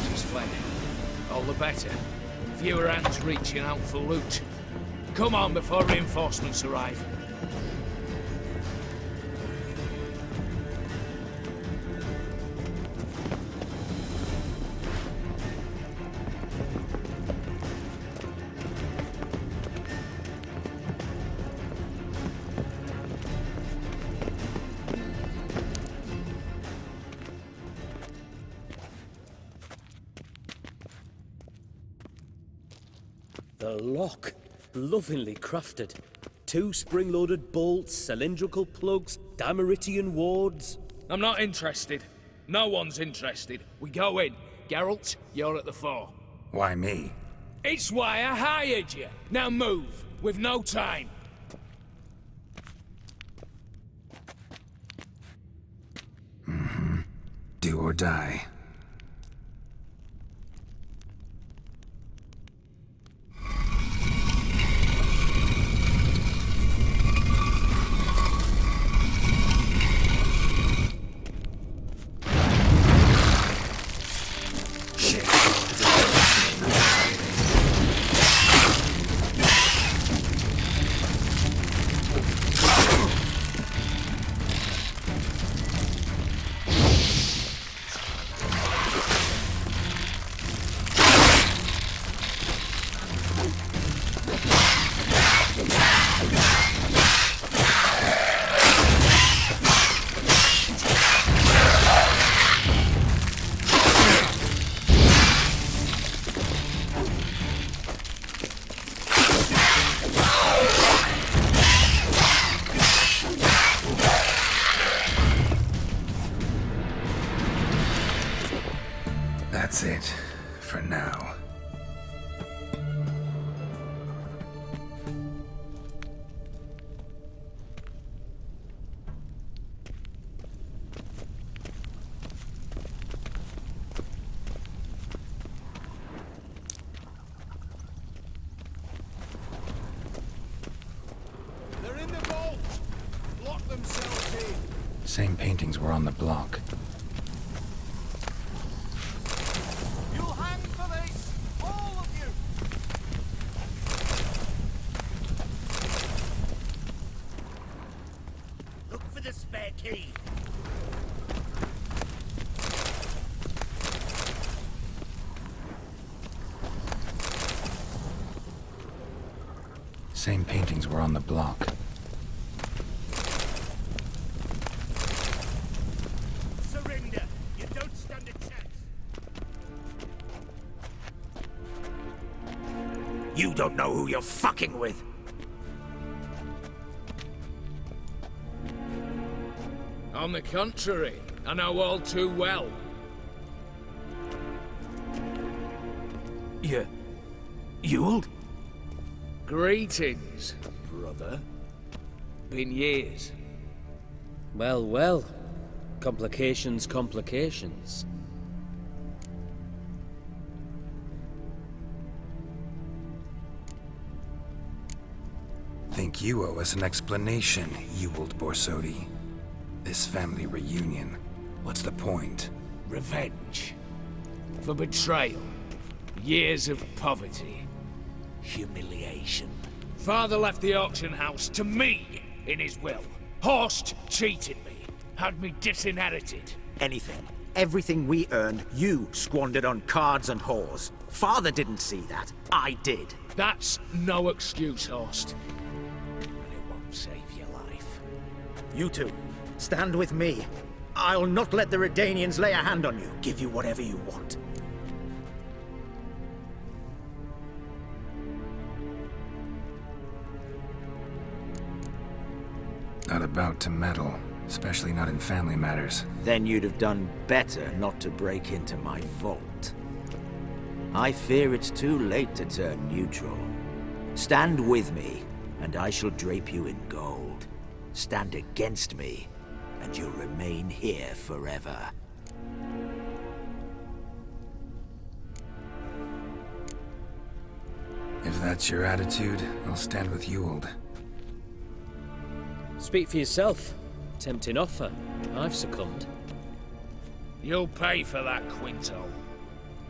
She's fled. All the better. Fewer hands reaching out for loot. Come on before reinforcements arrive. The lock. Lovingly crafted. 2 spring-loaded bolts, cylindrical plugs, Dimeritian wards. I'm not interested. No one's interested. We go in. Geralt, you're at the fore. Why me? It's why I hired you. Now move. We've no time. Do or die. That's it, for now. They're in the vault! Lock themselves in! Same paintings were on the block. You'll hang for this! All of you! Look for the spare key. Same paintings were on the block. Surrender. You don't stand a chance. You don't know who you're fucking with. On the contrary, I know all too well. Ewald? Greetings, brother. Been years. Well, well. Complications, complications. Think you owe us an explanation, Ewald Borsodi. This family reunion. What's the point? Revenge. For betrayal. Years of poverty. Humiliation. Father left the auction house to me in his will. Horst cheated me. Had me disinherited. Anything. Everything we earned, you squandered on cards and whores. Father didn't see that. I did. That's no excuse, Horst. But it won't save your life. You two, stand with me. I'll not let the Redanians lay a hand on you. Give you whatever you want. Not about to meddle, especially not in family matters. Then you'd have done better not to break into my vault. I fear it's too late to turn neutral. Stand with me, and I shall drape you in gold. Stand against me, and you'll remain here forever. If that's your attitude, I'll stand with Ewald. Speak for yourself. Tempting offer. I've succumbed. You'll pay for that, Quinto.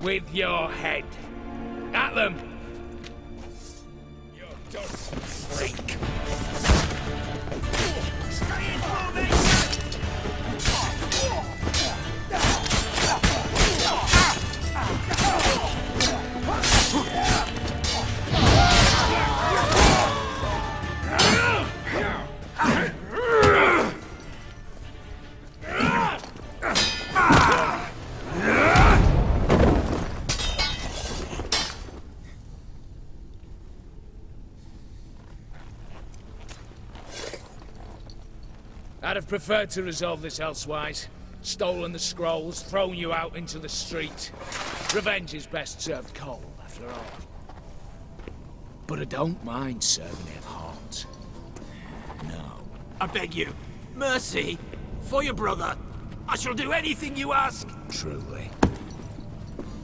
With your head. At them! You dirty freak! Stay in formation! I'd have preferred to resolve this elsewise. Stolen the scrolls, thrown you out into the street. Revenge is best served cold, after all. But I don't mind serving it hot. No. I beg you, mercy, for your brother. I shall do anything you ask. Truly.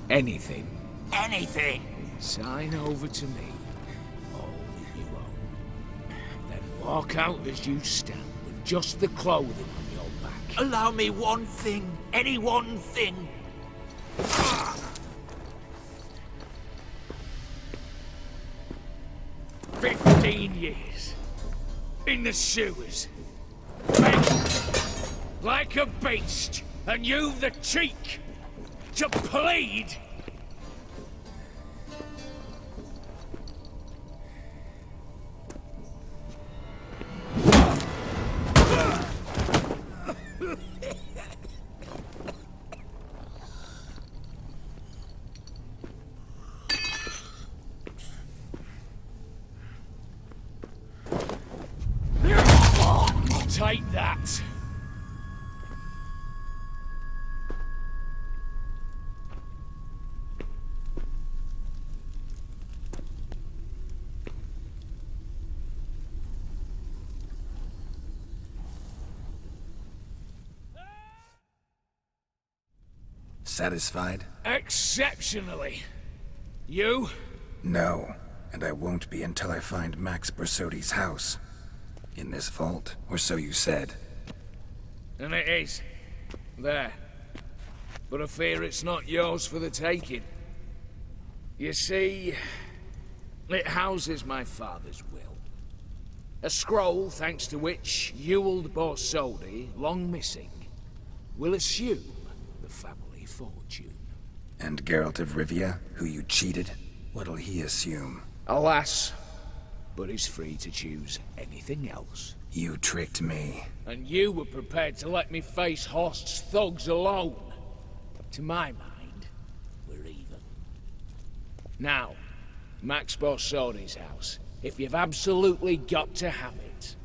Anything. Anything. Sign over to me. All that you own. Then walk out as you stand, with just the clothing on your back. Allow me one thing. Any one thing. 15 years. In the sewers. Begging. Like a beast. And you've the cheek to plead. Take that. Satisfied? Exceptionally. You? No, and I won't be until I find Max Bersodi's house. In this vault, or so you said. And it is. There. But I fear it's not yours for the taking. You see, it houses my father's will. A scroll thanks to which Ewald Bersodi, long missing, will assume the family fortune. And Geralt of Rivia, who you cheated, what'll he assume? Alas, but he's free to choose anything else. You tricked me. And you were prepared to let me face Horst's thugs alone. To my mind, we're even. Now, Max Bersodi's house. If you've absolutely got to have it,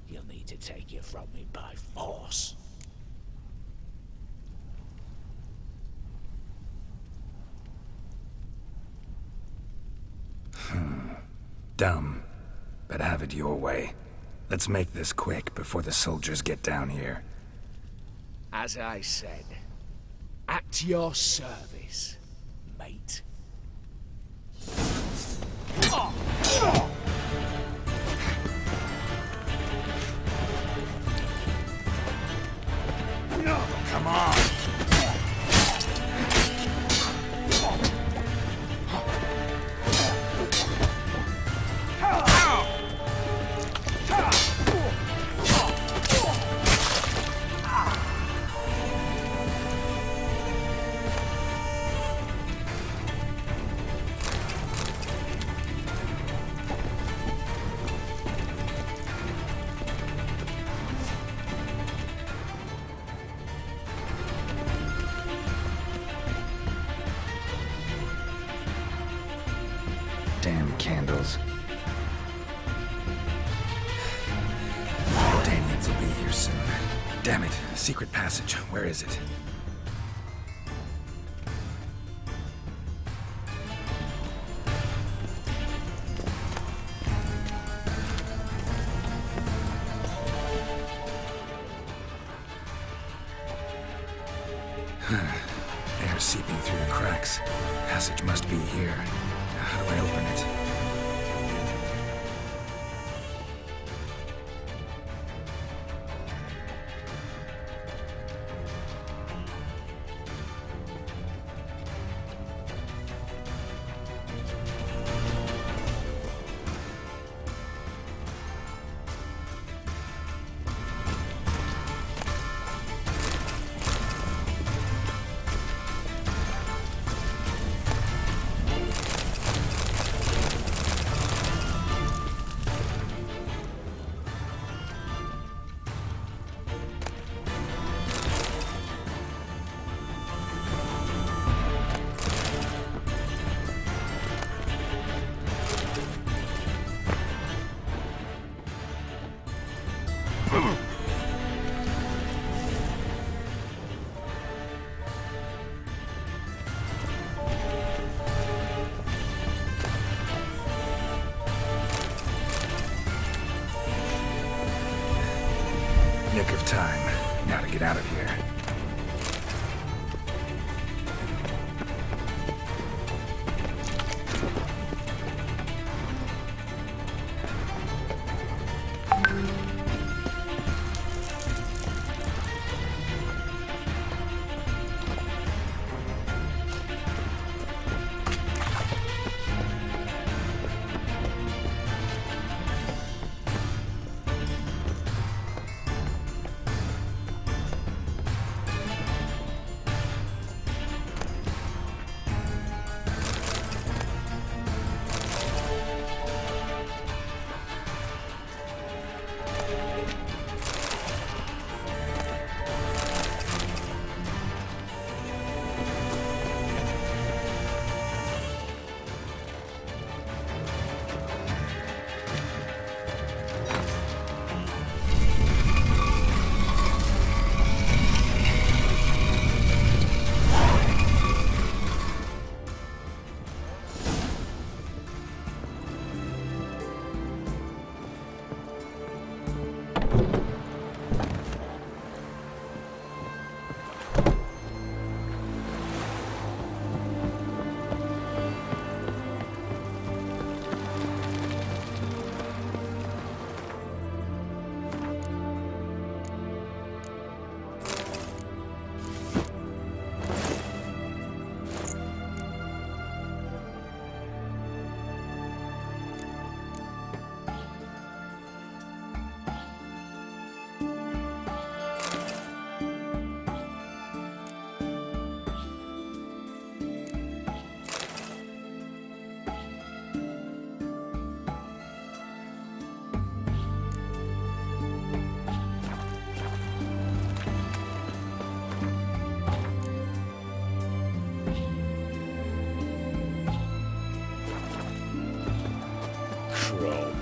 you'll need to take it from me by force. Dumb, but have it your way. Let's make this quick before the soldiers get down here. As I said, at your service, mate. Come on! Damn candles. The Danians will be here soon. Damn it, secret passage. Where is it? Air seeping through the cracks. Passage must be here. How do I open it? Nick of time. Now to get out of here.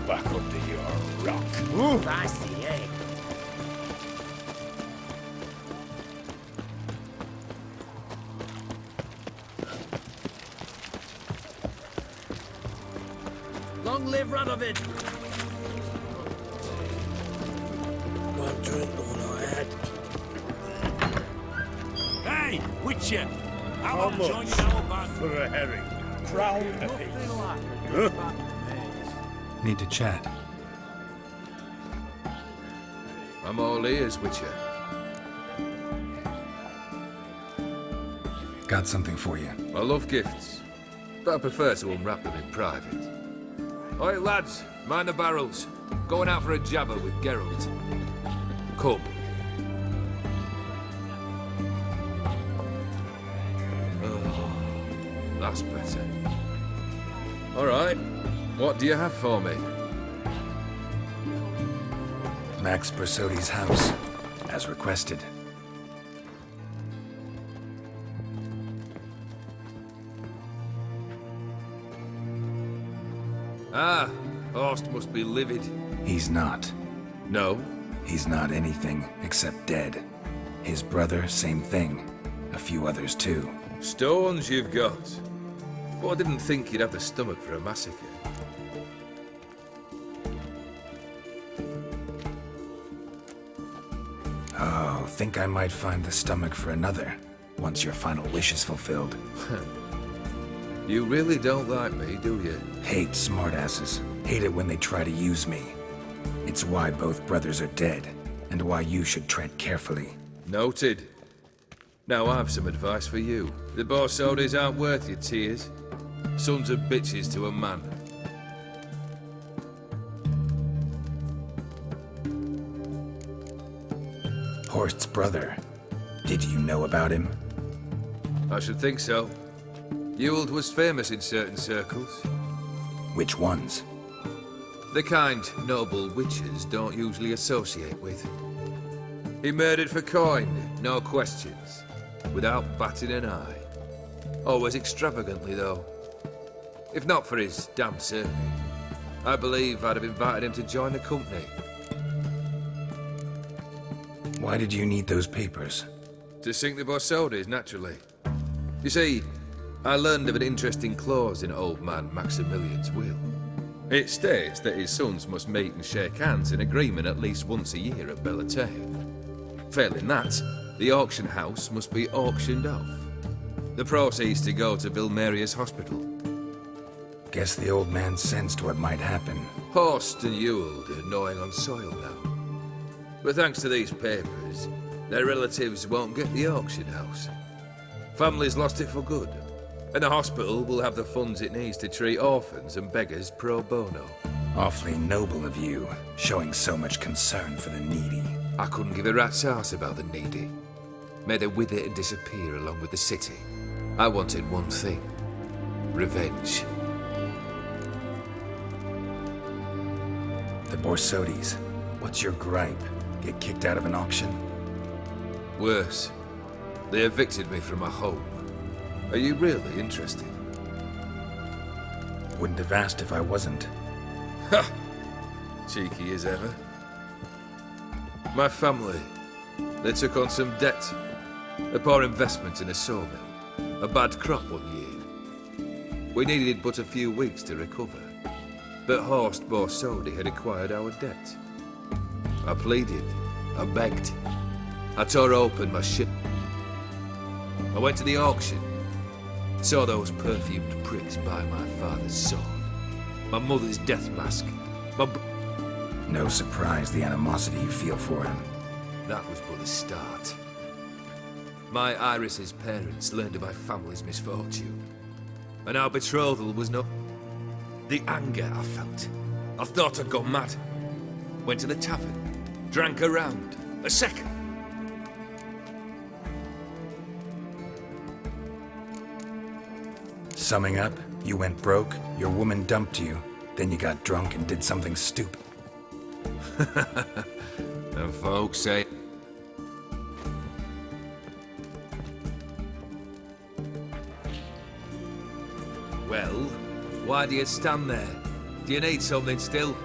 back under your rock. Spicy, eh? Long live Radovid! One drink, all I had. Hey, Witcher! How How much joining our band? for a herring? Crown apiece. Need to chat. I'm all ears, Witcher. Got something for you. I love gifts, but I prefer to unwrap them in private. Oi, lads, mind the barrels. Going out for a jabber with Geralt. Come. Oh, that's better. All right, what do you have for me? Max Bersodi's house, as requested. Ah, Horst must be livid. He's not. No? He's not anything except dead. His brother, same thing. A few others too. Stones you've got. But I didn't think you'd have the stomach for a massacre. Oh, think I might find the stomach for another, once your final wish is fulfilled. You really don't like me, do you? Hate smartasses. Hate it when they try to use me. It's why both brothers are dead, and why you should tread carefully. Noted. Now I've some advice for you. The Borsodis aren't worth your tears. Sons of bitches to a man. Horst's brother. Did you know about him? I should think so. Ewald was famous in certain circles. Which ones? The kind noble witches don't usually associate with. He murdered for coin, no questions, without batting an eye. Always extravagantly, though. If not for his damn surname, I believe I'd have invited him to join the company. Why did you need those papers? To sink the Borsodis, naturally. You see, I learned of an interesting clause in old man Maximilian's will. It states that his sons must meet and shake hands in agreement at least once a year at Bellatane. Failing that, the auction house must be auctioned off. The proceeds to go to Vilmeria's hospital. Guess the old man sensed what might happen. Horst and Ewald are gnawing on soil now. But thanks to these papers, their relatives won't get the auction house. Families lost it for good, and the hospital will have the funds it needs to treat orphans and beggars pro bono. Awfully noble of you, showing so much concern for the needy. I couldn't give a rat's ass about the needy. May they wither and disappear along with the city. I wanted one thing. Revenge. The Borsodis. What's your gripe? Get kicked out of an auction? Worse. They evicted me from my home. Are you really interested? Wouldn't have asked if I wasn't. Ha! Cheeky as ever. My family, they took on some debt. A poor investment in a sawmill. A bad crop one year. We needed but a few weeks to recover. But Horst Borsodi had acquired our debt. I pleaded. I begged. I tore open my ship. I went to the auction. Saw those perfumed pricks buy my father's sword. My mother's death mask. No surprise the animosity you feel for him. That was but the start. My Iris's parents learned of my family's misfortune. And our betrothal was not... The anger I felt. I thought I'd gone mad. Went to the tavern. Drank a round. A second. Summing up, you went broke, your woman dumped you, then you got drunk and did something stupid. And folks say... Well, why do you stand there? Do you need something still?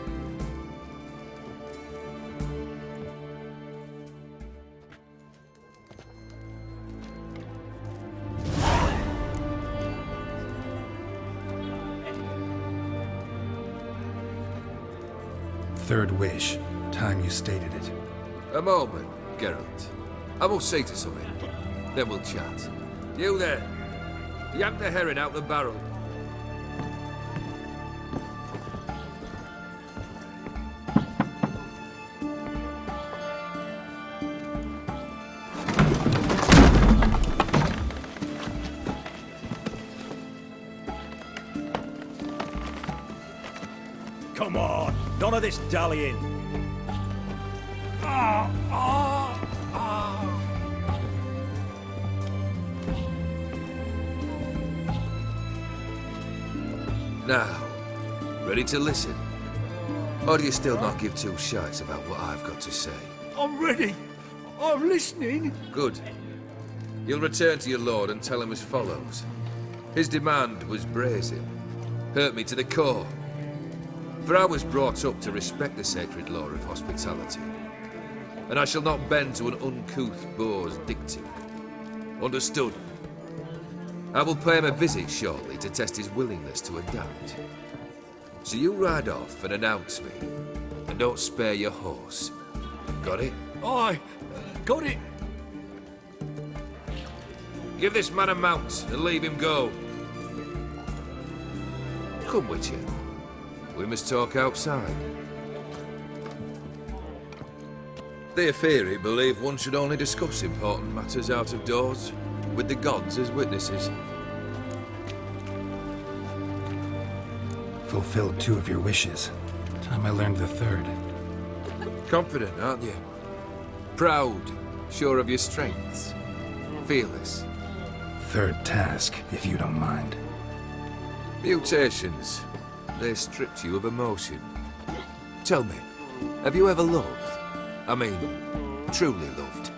third wish. Time you stated it. A moment, Geralt. I will say to something. Then we'll chat. You there. Yank the herring out the barrel. Come on, none of this dallying. Now, ready to listen? Or do you still not give two shites about what I've got to say? I'm ready. I'm listening. Good. You'll return to your lord and tell him as follows. His demand was brazen. Hurt me to the core. For I was brought up to respect the sacred law of hospitality. And I shall not bend to an uncouth boor's dictum. Understood? I will pay him a visit shortly to test his willingness to adapt. So you ride off and announce me. And don't spare your horse. Got it? Aye, got it. Give this man a mount and leave him go. Come, Witcher. We must talk outside. The Aetheri believe one should only discuss important matters out of doors, with the gods as witnesses. Fulfilled 2 of your wishes. Time I learned the 3rd. Confident, aren't you? Proud, sure of your strengths. Fearless. 3rd task, if you don't mind. Mutations. They stripped you of emotion. Tell me, have you ever loved? I mean, truly loved?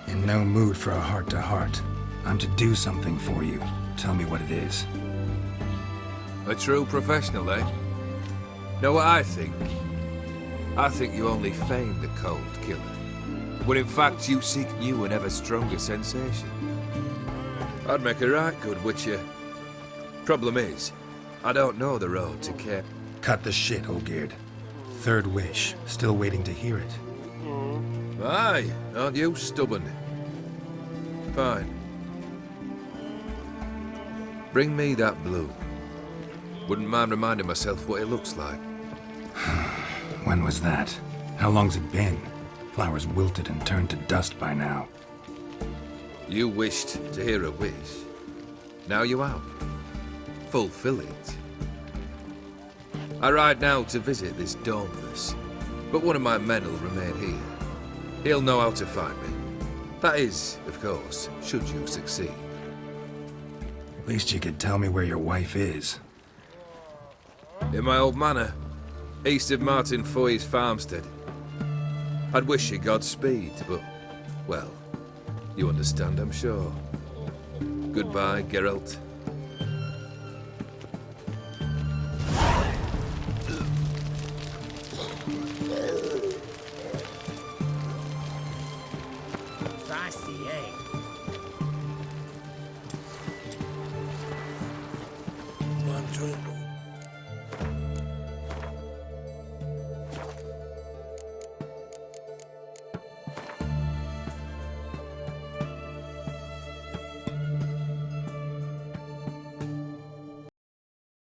In no mood for a heart-to-heart. I'm to do something for you. Tell me what it is. A true professional, eh? Know what I think? I think you only feign the cold killer, when in fact you seek new and ever stronger sensation. I'd make a right good witcher. Problem is, I don't know the road to care. Cut the shit, Olgierd. 3rd wish. Still waiting to hear it. Aye, aren't you stubborn? Fine. Bring me that blue. Wouldn't mind reminding myself what it looks like. When was that? How long's it been? Flowers wilted and turned to dust by now. You wished to hear a wish. Now you have. Fulfill it. I ride now to visit this Dauntless, but one of my men will remain here. He'll know how to find me. That is, of course, should you succeed. At least you could tell me where your wife is. In my old manor, east of Martin Foy's farmstead. I'd wish you Godspeed, but, well, you understand, I'm sure. Goodbye, Geralt. Fancy, eh? One drink.